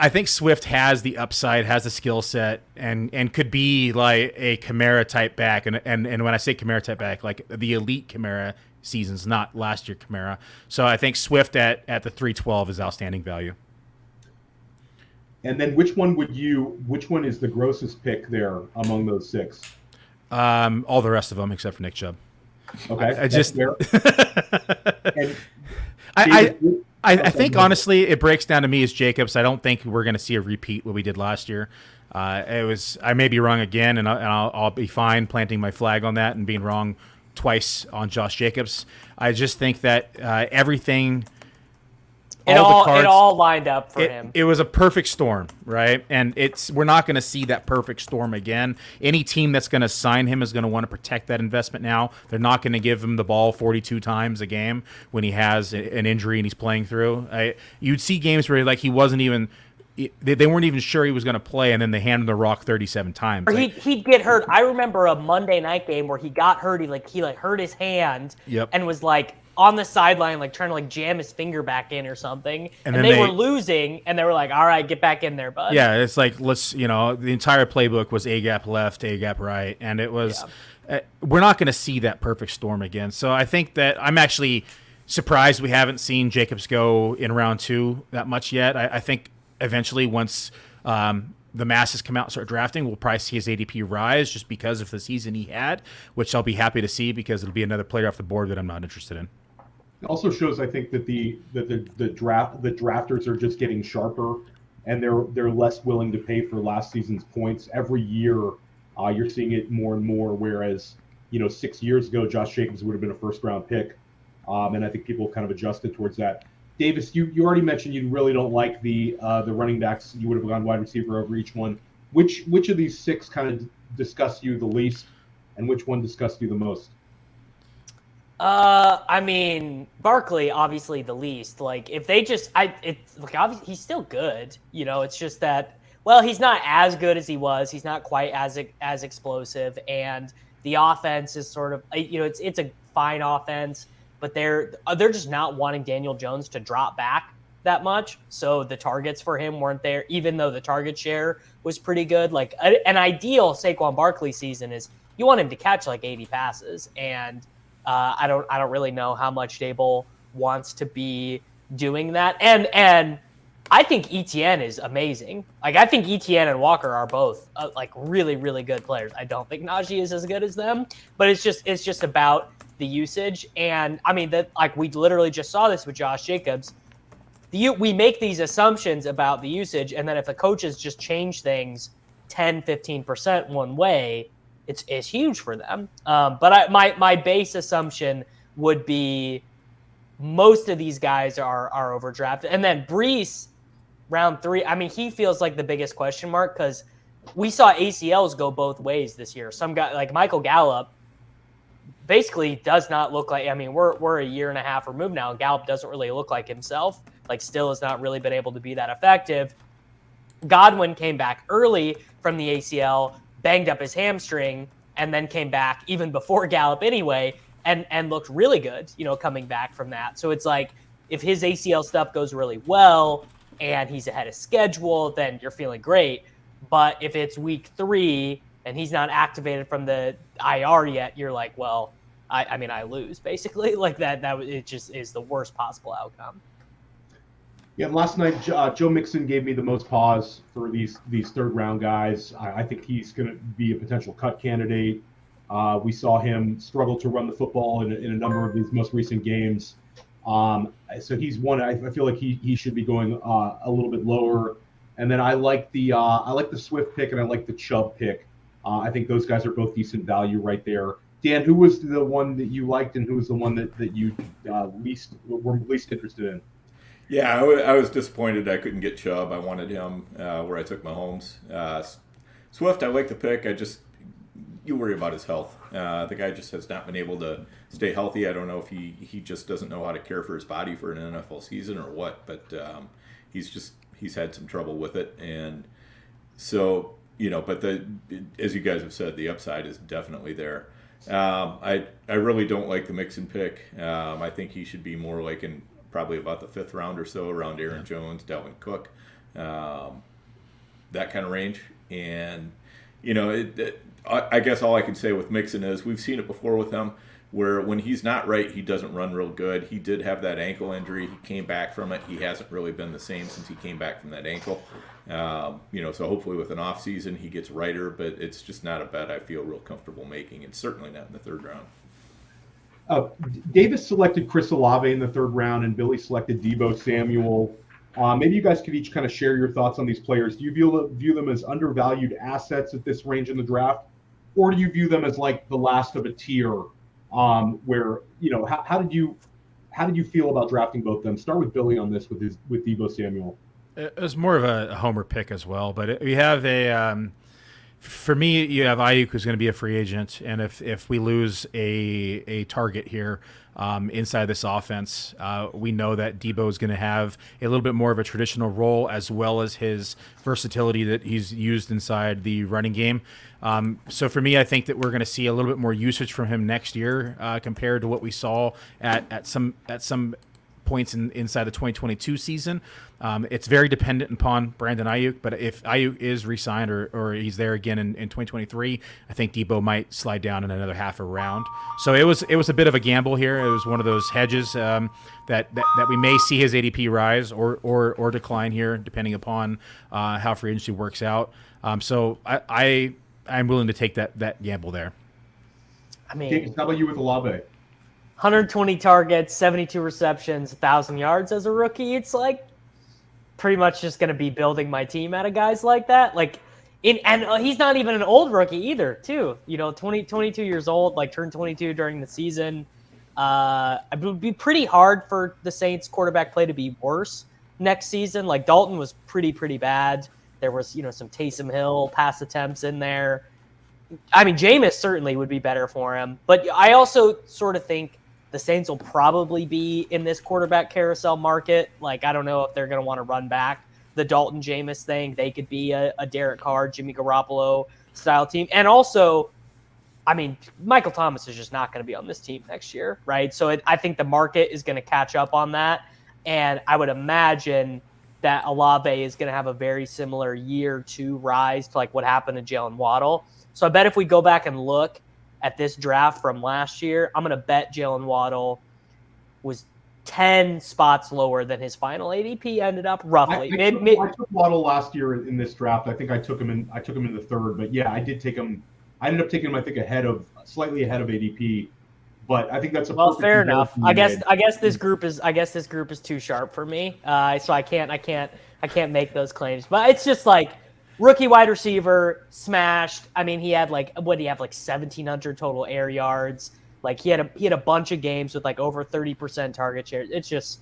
I think Swift has the upside, has the skill set, and could be like a Kamara type back. And when I say Kamara type back, like the elite Kamara seasons, not last year Kamara. So I think Swift at the 312 is outstanding value. And then which one is the grossest pick there among those 6? All the rest of them except for Nick Chubb. Okay, I just fair. And I think honestly it breaks down to me as Jacobs. I don't think we're going to see a repeat what we did last year. I may be wrong again, and I'll be fine planting my flag on that and being wrong twice on Josh Jacobs. I just think that everything. It all lined up for him. It was a perfect storm, right? And we're not going to see that perfect storm again. Any team that's going to sign him is going to want to protect that investment now. They're not going to give him the ball 42 times a game when he has an injury and he's playing through. You'd see games where he wasn't even. They weren't even sure he was going to play, and then they hand him the rock 37 times. Or he'd get hurt. I remember a Monday night game where he got hurt. He hurt his hand and was on the sideline, trying to jam his finger back in or something. And they were losing, and they were like, "All right, get back in there, bud." Yeah, it's let's the entire playbook was A gap left, A gap right, and it was. Yeah. We're not going to see that perfect storm again. So I think that I'm actually surprised we haven't seen Jacobs go in round 2 that much yet. I think eventually once the masses come out and start drafting, we'll probably see his ADP rise just because of the season he had, which I'll be happy to see because it'll be another player off the board that I'm not interested in. It also shows, I think, that the drafters are just getting sharper, and they're less willing to pay for last season's points. Every year, you're seeing it more and more. Whereas 6 years ago, Josh Jacobs would have been a first-round pick, and I think people kind of adjusted towards that. Davis, you already mentioned you really don't like the running backs. You would have gone wide receiver over each one. Which of these 6 kind of disgust you the least, and which one disgusts you the most? I mean, Barkley obviously the least. If they just, obviously he's still good. It's just that, he's not as good as he was. He's not quite as explosive, and the offense is sort of, it's a fine offense, but they're just not wanting Daniel Jones to drop back that much. So the targets for him weren't there, even though the target share was pretty good. An ideal Saquon Barkley season is you want him to catch 80 passes, and I don't really know how much Dable wants to be doing that. And I think ETN is amazing. I think ETN and Walker are both really, really good players. I don't think Najee is as good as them, but it's just about the usage. And I mean that we literally just saw this with Josh Jacobs. We make these assumptions about the usage, and then if the coaches just change things 10, 15% one way, it's huge for them. But my base assumption would be most of these guys are overdrafted. And then Brees, round 3, I mean, he feels like the biggest question mark because we saw ACLs go both ways this year. Some guy like Michael Gallup basically does not look like, I mean, we're a year and a half removed now. Gallup doesn't really look like himself, still has not really been able to be that effective. Godwin came back early from the ACL, banged up his hamstring, and then came back even before Gallup anyway, and looked really good, coming back from that. So it's if his ACL stuff goes really well and he's ahead of schedule, then you're feeling great. But if it's week 3 and he's not activated from the IR yet, you're I lose basically. It just is the worst possible outcome. Yeah, last night Joe Mixon gave me the most pause for these third round guys. I think he's going to be a potential cut candidate. We saw him struggle to run the football in a number of these most recent games. So he's one. I feel like he should be going a little bit lower. And then I like the Swift pick and I like the Chubb pick. I think those guys are both decent value right there. Dan, who was the one that you liked and who was the one that you were least interested in? Yeah, I was disappointed I couldn't get Chubb. I wanted him where I took Mahomes. Swift, I like the pick. You worry about his health. The guy just has not been able to stay healthy. I don't know if he just doesn't know how to care for his body for an NFL season or what, but he's had some trouble with it. And so, but as you guys have said, the upside is definitely there. I really don't like the Mixon pick. I think he should be more in probably about the 5th round or so, around Aaron Jones, Dalvin Cook, that kind of range. And, I guess all I can say with Mixon is we've seen it before with him where when he's not right, he doesn't run real good. He did have that ankle injury. He came back from it. He hasn't really been the same since he came back from that ankle. So hopefully with an off season, he gets righter, but it's just not a bet I feel real comfortable making, and certainly not in the 3rd round. Davis selected Chris Olave in the 3rd round, and Billy selected Deebo Samuel. Maybe you guys could each kind of share your thoughts on these players. Do you view them as undervalued assets at this range in the draft, or do you view them as like the last of a tier? Where how did you feel about drafting both of them? Start with Billy on this with Deebo Samuel. It was more of a homer pick as well, but we have for me, you have Ayuk, who's going to be a free agent, and if we lose a target here inside this offense, we know that Deebo is going to have a little bit more of a traditional role, as well as his versatility that he's used inside the running game. So for me, I think that we're going to see a little bit more usage from him next year compared to what we saw at some points inside the 2022 season. It's very dependent upon Brandon Ayuk, but if Ayuk is re-signed or he's there again in 2023, I think Deebo might slide down in another half a round. So it was a bit of a gamble here. It was one of those hedges that we may see his ADP rise or decline here, depending upon how free agency works out. So I'm willing to take that gamble there. I mean, James, how about you with Olave? 120 targets, 72 receptions, 1,000 yards as a rookie. It's like pretty much just going to be building my team out of guys like that. And he's not even an old rookie either, too. 22 years old, turned 22 during the season. It would be pretty hard for the Saints quarterback play to be worse next season. Dalton was pretty bad. There was, some Taysom Hill pass attempts in there. I mean, Jameis certainly would be better for him. But I also sort of think the Saints will probably be in this quarterback carousel market. I don't know if they're going to want to run back the Dalton Jameis thing. They could be a Derek Carr, Jimmy Garoppolo style team. And also, I mean, Michael Thomas is just not going to be on this team next year, right? So I think the market is going to catch up on that. And I would imagine that Olave is going to have a very similar year 2 rise to what happened to Jalen Waddle. So I bet if we go back and look at this draft from last year, I'm going to bet Jalen Waddle was 10 spots lower than his final ADP ended up, roughly. I took Waddle last year in this draft. I think I took him in the 3rd, but yeah, I did take him. I ended up taking him, I think, slightly ahead of ADP. But I think that's fair enough. I guess this group is too sharp for me. So I can't make those claims. But it's just rookie wide receiver, smashed. I mean, he had 1,700 total air yards. He had a bunch of games with over 30% target share. It's just,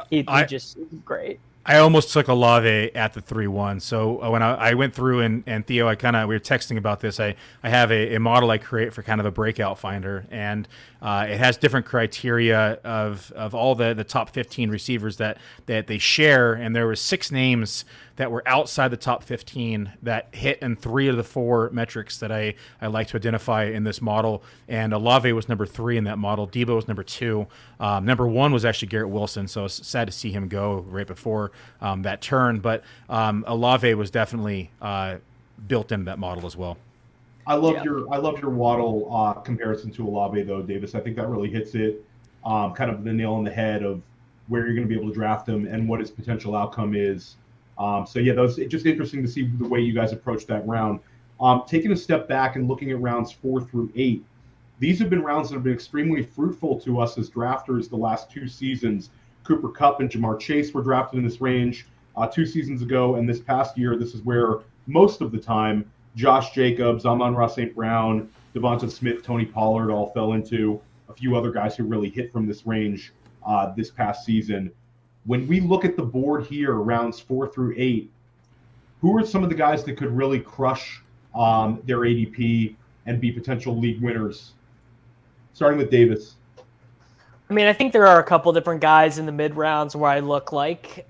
he just great. I almost took Olave at the 3-1. So when I went through and Theo, we were texting about this. I have a model I create for kind of a breakout finder, and it has different criteria of all the top 15 receivers that they share. And there were 6 names that were outside the top 15 that hit in 3 of the 4 metrics that I like to identify in this model. And Olave was number 3 in that model. Deebo was number 2. Number 1 was actually Garrett Wilson. So it's sad to see him go right before that turn. But Olave was definitely built into that model as well. I love your Waddle comparison to Olave though, Davis. I think that really hits it, kind of the nail on the head of where you're going to be able to draft him and what his potential outcome is. So yeah, it's just interesting to see the way you guys approach that round. Taking a step back and looking at rounds 4 through 8, these have been rounds that have been extremely fruitful to us as drafters the last 2 seasons. Cooper Kupp and Jamar Chase were drafted in this range 2 seasons ago, and this past year, this is where most of the time Josh Jacobs, Amon-Ra St. Brown, Devonta Smith, Tony Pollard all fell into. A few other guys who really hit from this range this past season. When we look at the board here, rounds 4 through 8, who are some of the guys that could really crush their ADP and be potential league winners? Starting with Davis. I mean, I think there are a couple different guys in the mid rounds where I look like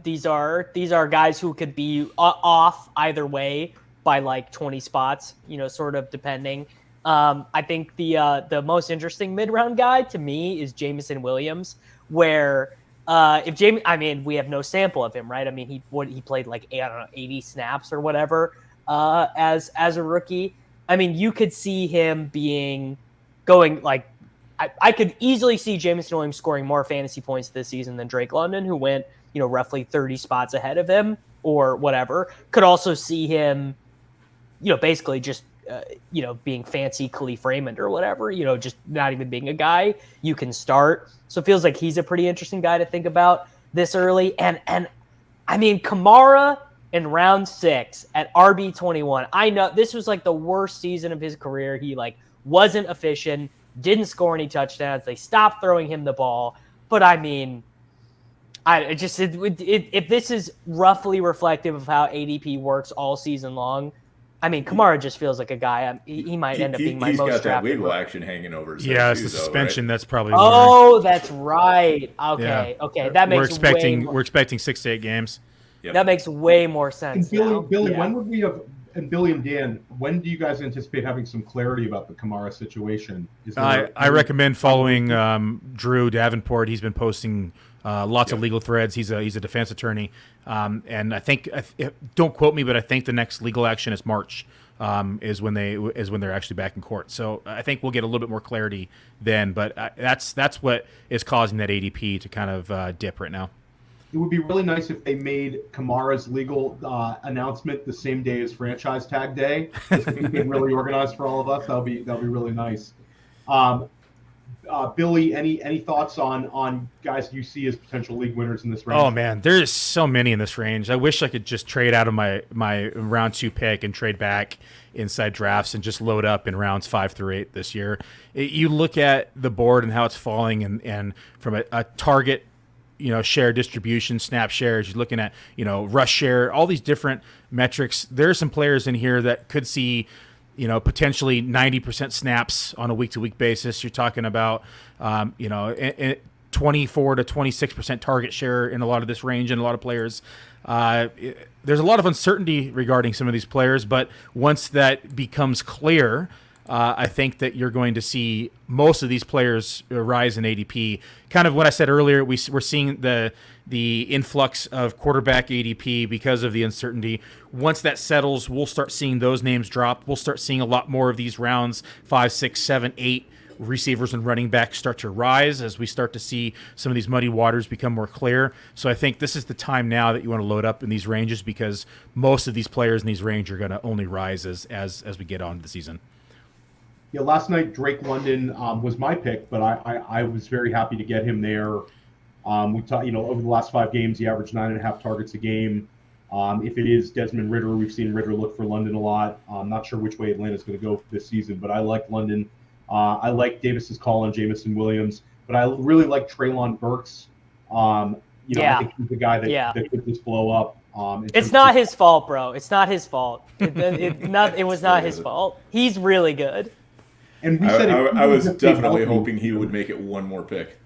these are guys who could be off either way by 20 spots, sort of depending. I think the most interesting mid round guy to me is Jameson Williams, where we have no sample of him, right? I mean, he played 80 snaps or whatever as a rookie. I mean, you could see him I could easily see Jameson Williams scoring more fantasy points this season than Drake London, who went, roughly 30 spots ahead of him or whatever. Could also see him, basically just being fancy Khalif Raymond or whatever, just not even being a guy you can start. So it feels like he's a pretty interesting guy to think about this early. And I mean, Kamara in round 6 at RB21. I know this was like the worst season of his career. He like wasn't efficient, didn't score any touchdowns. They stopped throwing him the ball. But I mean, if this is roughly reflective of how ADP works all season long, I mean, Kamara just feels like a guy. He might end up being my most drafted. He's got that wiggle action hanging over his head. Yeah, it's the suspension. Right? That's probably. Oh, that's right. Okay, yeah. Okay, that makes we're expecting 6 to 8 games. Yep. That makes way more sense. And Billy, when would we have? And Billy and Dan, when do you guys anticipate having some clarity about the Kamara situation? I recommend following Drew Davenport. He's been posting lots of legal threads. He's a defense attorney, and I think don't quote me, but I think the next legal action is March. Is when they're actually back in court. So I think we'll get a little bit more clarity then. But that's what is causing that ADP to kind of dip right now. It would be really nice if they made Kamara's legal announcement the same day as franchise tag day. This would be really organized for all of us. That'll be really nice. Billy, any thoughts on guys you see as potential league winners in this range? Oh man, there's so many in this range. I wish I could just trade out of my round 2 pick and trade back inside drafts and just load up in rounds 5 through 8 this year. You look at the board and how it's falling, and from a target share distribution, snap shares, you're looking at, rush share, all these different metrics. There are some players in here that could see, potentially 90% snaps on a week-to-week basis. You're talking about, 24 to 26% target share in a lot of this range and a lot of players. There's a lot of uncertainty regarding some of these players, but once that becomes clear, I think that you're going to see most of these players rise in ADP. Kind of what I said earlier, we're seeing the influx of quarterback ADP because of the uncertainty. Once that settles, we'll start seeing those names drop. We'll start seeing a lot more of these rounds 5, 6, 7, 8 receivers and running backs start to rise as we start to see some of these muddy waters become more clear. So I think this is the time now that you want to load up in these ranges, because most of these players in these ranges are going to only rise as we get on to the season. Yeah, last night Drake London was my pick, but I was very happy to get him there. We talked, over the last 5 games, he averaged 9.5 targets a game. If it is Desmond Ridder, we've seen Ridder look for London a lot. I'm not sure which way Atlanta's going to go this season, but I like London. I like Davis's call on Jamison Williams, but I really like Treylon Burks. I think he's the guy that could just blow up. It's not his fault, bro. It's not his fault. It was not his fault. He's really good. And we said I was definitely hoping he would make it one more pick.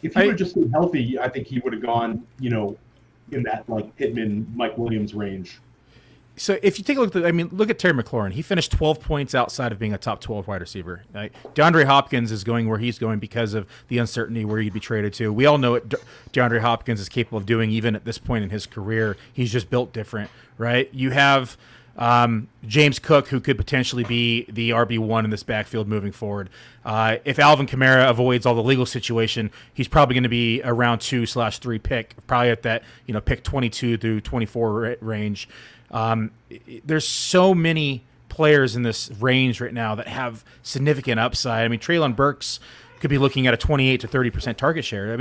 If he would just stay healthy, I think he would have gone, in that like Pittman, Mike Williams range. So if you take a look at, look at Terry McLaurin. He finished 12 points outside of being a top 12 wide receiver. DeAndre Hopkins is going where he's going because of the uncertainty where he'd be traded to. We all know what DeAndre Hopkins is capable of doing, even at this point in his career. He's just built different, right? You have James Cook, who could potentially be the RB1 in this backfield moving forward. If Alvin Kamara avoids all the legal situation, he's probably going to be a round 2/3 pick, probably at that pick 22 through 24 range. There's so many players in this range right now that have significant upside. Treylon Burks could be looking at a 28 to 30% target share.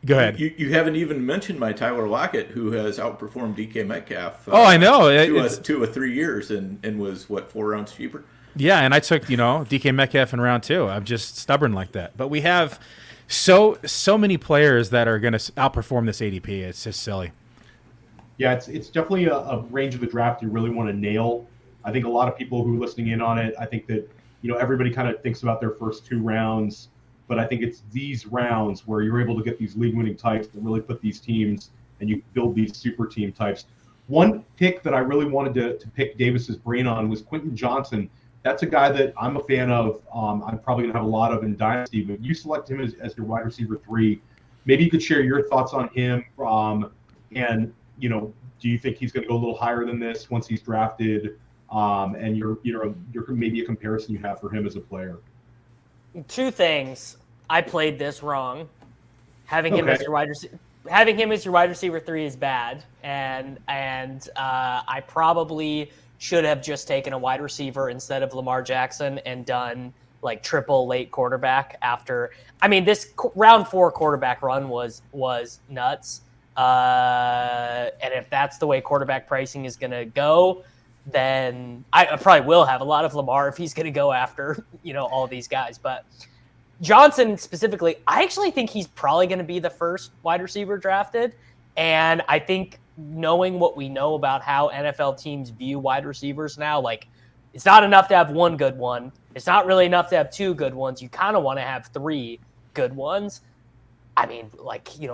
Go ahead. You haven't even mentioned my Tyler Lockett, who has outperformed DK Metcalf. I know. 2 or 3 years and was, 4 rounds cheaper? Yeah, and I took, DK Metcalf in round 2. I'm just stubborn like that. But we have so many players that are going to outperform this ADP. It's just silly. Yeah, it's definitely a range of the draft you really want to nail. I think a lot of people who are listening in on it, I think that, everybody kind of thinks about their first 2 rounds. But I think it's these rounds where you're able to get these league-winning types that really put these teams, and you build these super team types. One pick that I really wanted to pick Davis's brain on was Quentin Johnson. That's a guy that I'm a fan of. I'm probably going to have a lot of in Dynasty, but you select him as your wide receiver 3. Maybe you could share your thoughts on him. And, do you think he's going to go a little higher than this once he's drafted? And you're maybe a comparison you have for him as a player. 2 things. I played this wrong. Having him as your wide receiver. having him as your wide receiver 3 is bad, and I probably should have just taken a wide receiver instead of Lamar Jackson and done like triple late quarterback after. I mean, this round 4 quarterback run was nuts. And if that's the way quarterback pricing is going to go, then I probably will have a lot of Lamar if he's going to go after, all these guys. But Johnson specifically, I actually think he's probably going to be the first wide receiver drafted. And I think knowing what we know about how NFL teams view wide receivers now, like it's not enough to have one good one. It's not really enough to have 2 good ones. You kind of want to have 3 good ones. I mean,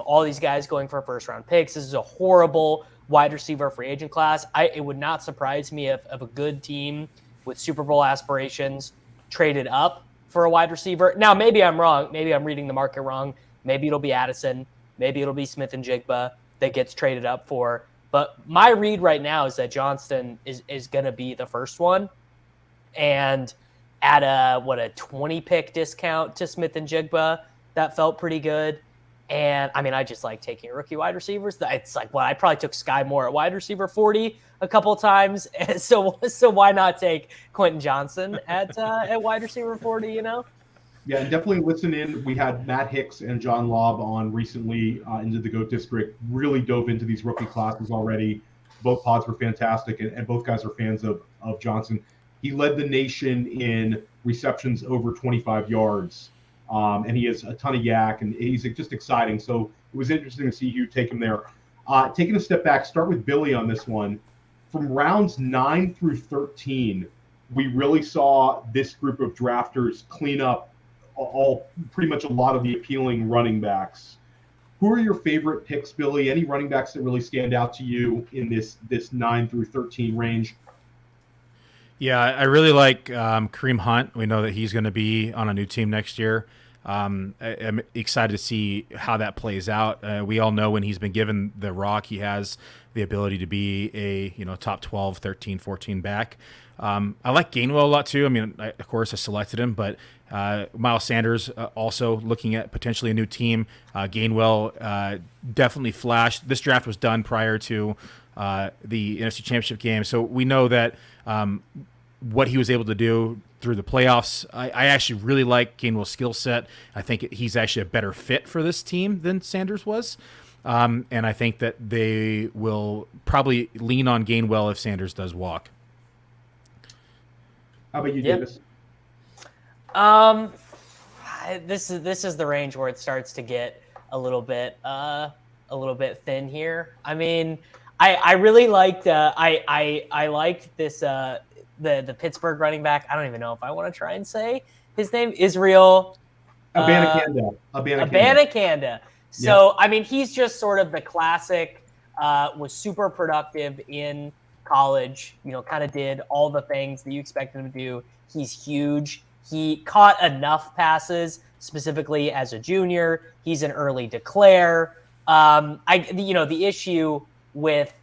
all these guys going for first round picks. This is a horrible wide receiver free agent class. It would not surprise me if a good team with Super Bowl aspirations traded up for a wide receiver. Now, maybe I'm wrong. Maybe I'm reading the market wrong. Maybe it'll be Addison. Maybe it'll be Smith and Jigba that gets traded up for. But my read right now is that Johnston is going to be the first one. And at a 20 pick discount to Smith and Jigba, that felt pretty good. And I mean, I just like taking rookie wide receivers. It's like, I probably took Sky Moore at wide receiver 40 a couple of times. And so why not take Quentin Johnson at wide receiver 40, Yeah, and definitely listen in. We had Matt Hicks and John Lobb on recently into the GOAT District, really dove into these rookie classes already. Both pods were fantastic, and both guys are fans of Johnson. He led the nation in receptions over 25 yards. And he has a ton of yak, and he's just exciting. So it was interesting to see you take him there. Taking a step back, start with Billy on this one. From rounds 9 through 13, we really saw this group of drafters clean up pretty much a lot of the appealing running backs. Who are your favorite picks, Billy? Any running backs that really stand out to you in this 9 through 13 range? Yeah, I really like Kareem Hunt. We know that he's going to be on a new team next year. I'm excited to see how that plays out. We all know when he's been given the rock, he has the ability to be a top 12, 13, 14 back. I like Gainwell a lot too. I mean, of course, I selected him, but Miles Sanders also looking at potentially a new team. Gainwell definitely flashed. This draft was done prior to the NFC Championship game, so we know that what he was able to do through the playoffs. I actually really like Gainwell's skill set. I think he's actually a better fit for this team than Sanders was. And I think that they will probably lean on Gainwell if Sanders does walk. How about you, Davis? This is the range where it starts to get a little bit thin here. I mean, I really liked I liked this the Pittsburgh running back. I don't even know if I want to try and say his name. Israel Abanikanda. So, I mean, he's just sort of the classic, was super productive in college, kind of did all the things that you expect him to do. He's huge. He caught enough passes, specifically as a junior. He's an early declare. The issue with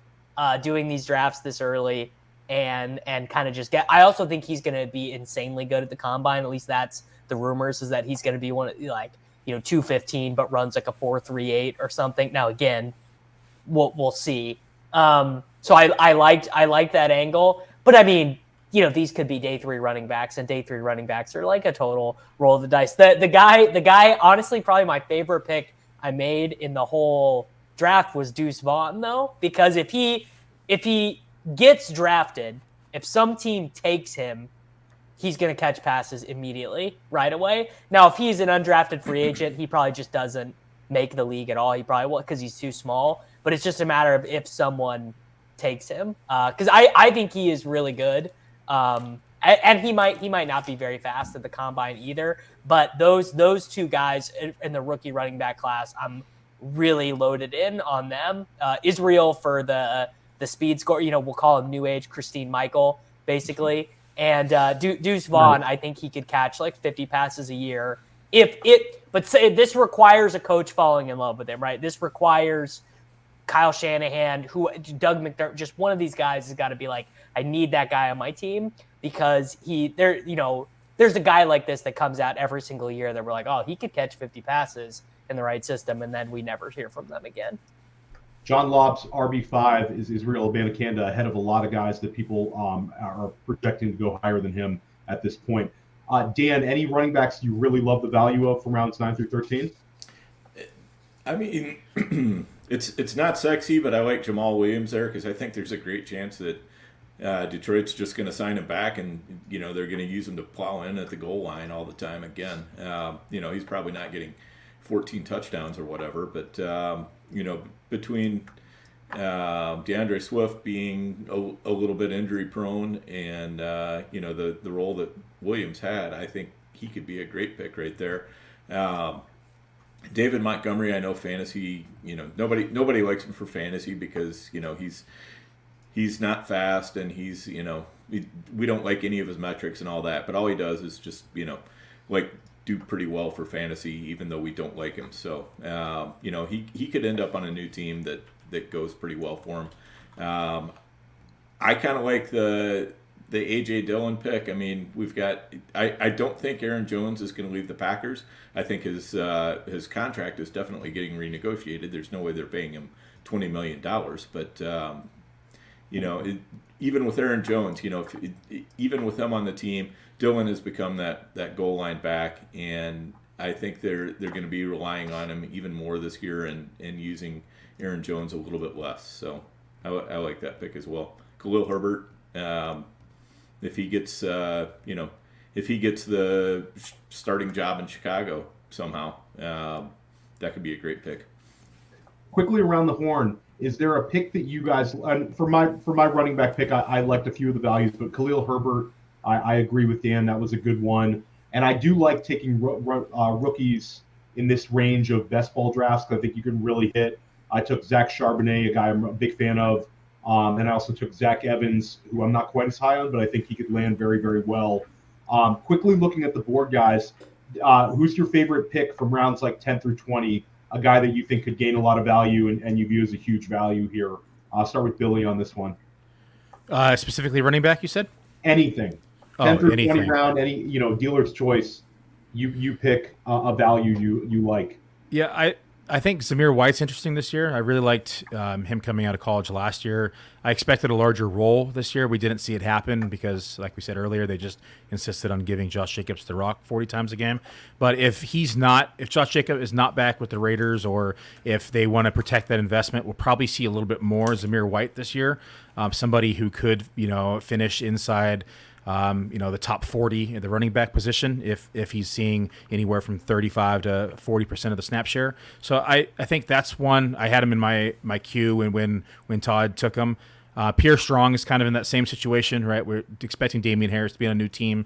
doing these drafts this early and kind of I also think he's going to be insanely good at the combine. At least that's the rumors, is that he's going to be one of 215, but runs like a 4.38 or something. Now, again, we'll see. So I liked that angle, but I mean, these could be day 3 running backs, and day 3 running backs are like a total roll of the dice. The guy, honestly, probably my favorite pick I made in the whole draft was Deuce Vaughn, though, because if he gets drafted, if some team takes him, he's going to catch passes immediately, right away. Now, if he's an undrafted free agent, he probably just doesn't make the league at all. He probably won't, because he's too small. But it's just a matter of if someone takes him, because I think he is really good. And he might not be very fast at the combine either. But those 2 guys in the rookie running back class, I'm really loaded in on them. Israel for the speed score, we'll call him new age Christine Michael, basically. And Deuce Vaughn, I think he could catch like 50 passes a year. But say this requires a coach falling in love with him, right? This requires Kyle Shanahan, Doug McDermott, just one of these guys has got to be like, I need that guy on my team, because there's a guy like this that comes out every single year that we're like, oh, he could catch 50 passes. in the right system, and then we never hear from them again. John Lobb's RB5 is Real Alabama Canada, ahead of a lot of guys that people are projecting to go higher than him at this point. Dan, any running backs you really love the value of from rounds 9 through 13? I mean, it's not sexy, but I like Jamal Williams there because I think there's a great chance that Detroit's just going to sign him back, and they're going to use him to plow in at the goal line all the time again. He's probably not getting 14 touchdowns or whatever, but between DeAndre Swift being a little bit injury prone and the role that Williams had, I think he could be a great pick right there. David Montgomery, I know fantasy, nobody likes him for fantasy because he's not fast, and he's we don't like any of his metrics and all that, but all he does is just do pretty well for fantasy, even though we don't like him. So he could end up on a new team that goes pretty well for him. I kind of like the AJ Dillon pick. I mean, we've got. I don't think Aaron Jones is going to leave the Packers. I think his contract is definitely getting renegotiated. There's no way they're paying him $20 million. But even with Aaron Jones, even with him on the team, Dillon has become that goal line back, and I think they're going to be relying on him even more this year and using Aaron Jones a little bit less. So I like that pick as well. Khalil Herbert. If he gets, if he gets the starting job in Chicago somehow, that could be a great pick. Quickly around the horn, is there a pick that you guys? For my running back pick, I liked a few of the values, but Khalil Herbert, I agree with Dan. That was a good one, and I do like taking rookies in this range of best ball drafts because I think you can really hit. I took Zach Charbonnet, a guy I'm a big fan of. And I also took Zach Evans, who I'm not quite as high on, but I think he could land very, very well. Quickly looking at the board, guys, who's your favorite pick from rounds like 10 through 20, a guy that you think could gain a lot of value and you view as a huge value here? I'll start with Billy on this one. Specifically running back, you said? Anything. 10 through anything. 20 round, dealer's choice, you pick a value you like. Yeah, I think Zamir White's interesting this year. I really liked him coming out of college last year. I expected a larger role this year. We didn't see it happen because, like we said earlier, they just insisted on giving Josh Jacobs the rock 40 times a game. But if Josh Jacobs is not back with the Raiders, or if they want to protect that investment, we'll probably see a little bit more Zamir White this year. Somebody who could, finish inside the top 40 at the running back position if he's seeing anywhere from 35 to 40% of the snap share. So I think that's one. I had him in my queue when Todd took him. Pierre Strong is kind of in that same situation, right? We're expecting Damian Harris to be on a new team.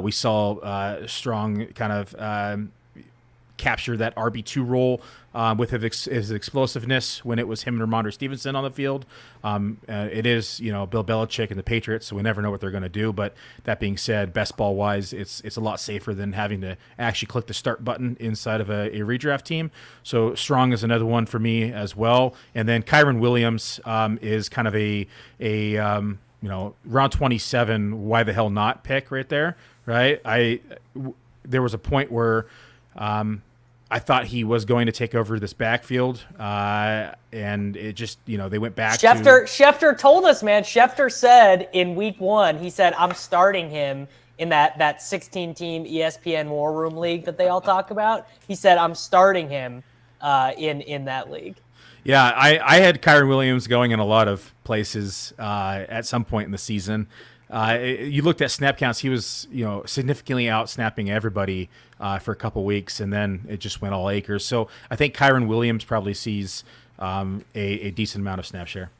We saw Strong kind of capture that RB2 role with his explosiveness when it was him and Ramondre Stevenson on the field. It is, Bill Belichick and the Patriots, so we never know what they're going to do. But that being said, best ball wise, it's a lot safer than having to actually click the start button inside of a redraft team. So Strong is another one for me as well. And then Kyron Williams is kind of a round 27, why the hell not pick right there, right? There was a point where I thought he was going to take over this backfield, and it just, they went back. Schefter told us, man. Schefter said in week 1, he said, I'm starting him in that 16-team ESPN War Room League that they all talk about. He said, I'm starting him in that league. Yeah, I had Kyron Williams going in a lot of places at some point in the season. You looked at snap counts; he was, significantly out snapping everybody for a couple weeks, and then it just went all acres. So I think Kyron Williams probably sees a decent amount of snap share.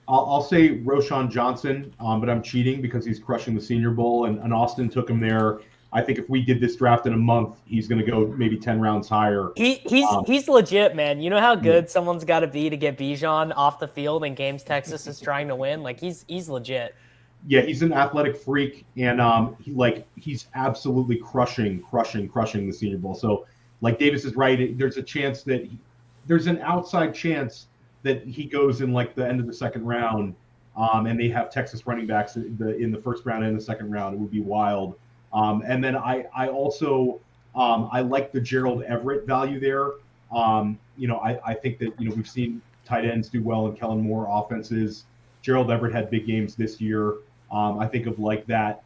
I'll say Roschon Johnson, but I'm cheating because he's crushing the Senior Bowl, and Austin took him there. I think if we did this draft in a month, he's going to go maybe 10 rounds higher. He's legit, man. You know how good someone's got to be to get Bijan off the field in games Texas is trying to win? Like, he's legit. Yeah, he's an athletic freak, and he's absolutely crushing the Senior Bowl. So, like Davis is right, there's a chance that there's an outside chance that he goes in like the end of the second round, and they have Texas running backs in the first round and the second round. It would be wild. And then I also I like the Gerald Everett value there. I think that, we've seen tight ends do well in Kellen Moore offenses. Gerald Everett had big games this year. I think of like that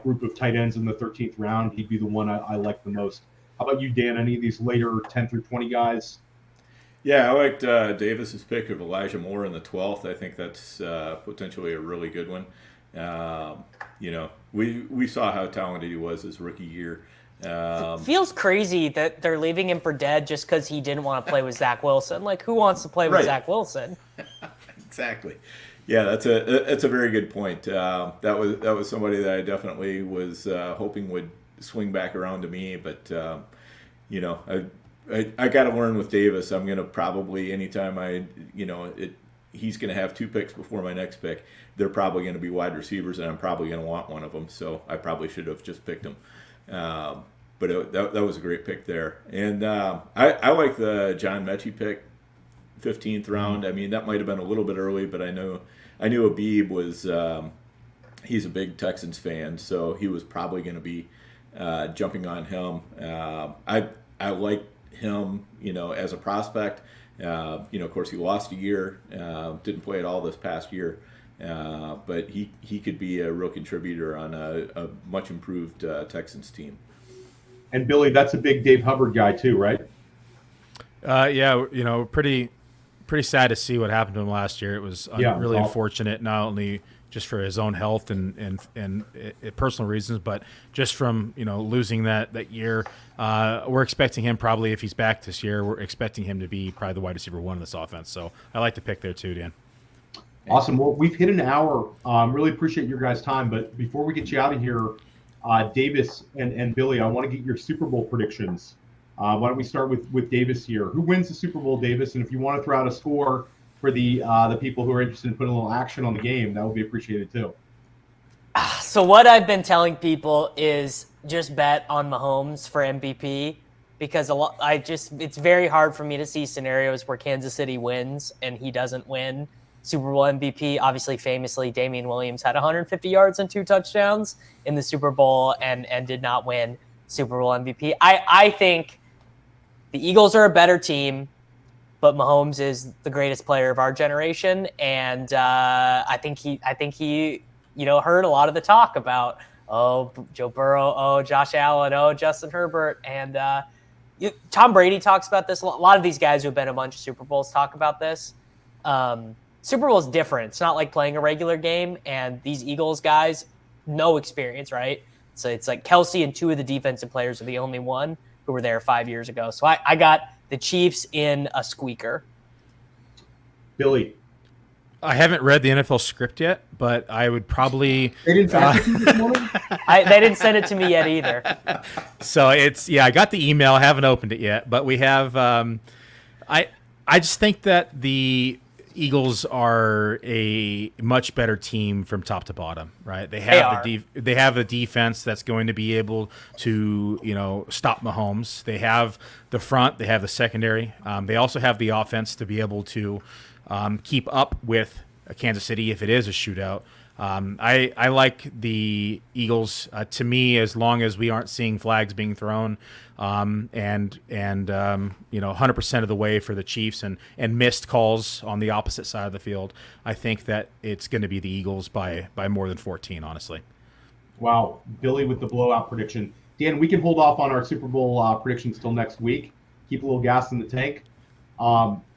group of tight ends in the 13th round. He'd be the one I like the most. How about you, Dan? Any of these later 10 through 20 guys? Yeah, I liked Davis's pick of Elijah Moore in the 12th. I think that's potentially a really good one. We saw how talented he was his rookie year. It feels crazy that they're leaving him for dead just because he didn't want to play with Zach Wilson. Like, who wants to play with Zach Wilson? Exactly. Yeah, that's a very good point. That was somebody that I definitely was hoping would swing back around to me, but I got to learn with Davis. I'm gonna probably anytime he's gonna have 2 picks before my next pick. They're probably gonna be wide receivers, and I'm probably gonna want one of them. So I probably should have just picked him. But that was a great pick there, and I like the John Mechie pick, 15th round. I mean, that might have been a little bit early, but I knew Abib was he's a big Texans fan, so he was probably going to be jumping on him. I like him, as a prospect. Of course, he lost a year, didn't play at all this past year. But he could be a real contributor on a much improved Texans team. And Billy, that's a big Dave Hubbard guy too, right? Yeah, pretty sad to see what happened to him last year. It was really unfortunate, not only just for his own health and personal reasons, but just from losing that year. We're expecting him probably, if he's back this year, we're expecting him to be probably the wide receiver 1 in this offense. So I like the pick there too, Dan. Awesome. Well, we've hit an hour. Really appreciate your guys' time. But before we get you out of here, Davis and Billy, I want to get your Super Bowl predictions. Why don't we start with Davis here? Who wins the Super Bowl, Davis? And if you want to throw out a score for the people who are interested in putting a little action on the game, that would be appreciated too. So what I've been telling people is just bet on Mahomes for MVP, because it's very hard for me to see scenarios where Kansas City wins and he doesn't win Super Bowl MVP. Obviously, famously, Damian Williams had 150 yards and 2 touchdowns in the Super Bowl and did not win Super Bowl MVP. I think the Eagles are a better team, but Mahomes is the greatest player of our generation, and I think he heard a lot of the talk about Joe Burrow, Josh Allen, Justin Herbert, and Tom Brady talks about this. A lot of these guys who have been in a bunch of Super Bowls talk about this. Super Bowl is different. It's not like playing a regular game, and these Eagles guys, no experience, right? So it's like Kelsey and 2 of the defensive players are the only one who were there 5 years ago. So I got the Chiefs in a squeaker. Billy. I haven't read the NFL script yet, but I would probably. They didn't fax it to you this morning? They didn't send it to me yet either. So I got the email. I haven't opened it yet, but we have. I just think that the Eagles are a much better team from top to bottom, right? They have a defense that's going to be able to, stop Mahomes. They have the front, they have the secondary. They also have the offense to be able to keep up with Kansas City if it is a shootout. I like the Eagles. To me, as long as we aren't seeing flags being thrown, and 100% of the way for the Chiefs and missed calls on the opposite side of the field, I think that it's going to be the Eagles by more than 14. Honestly. Wow, Billy with the blowout prediction. Dan, we can hold off on our Super Bowl predictions till next week. Keep a little gas in the tank.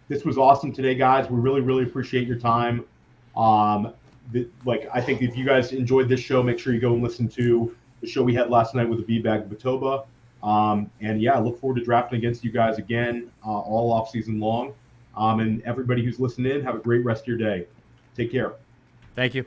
This was awesome today, guys. We really, really appreciate your time. I think if you guys enjoyed this show, make sure you go and listen to the show we had last night with the B-Bag Batoba. I look forward to drafting against you guys again all off season long. And everybody who's listening in, have a great rest of your day. Take care. Thank you.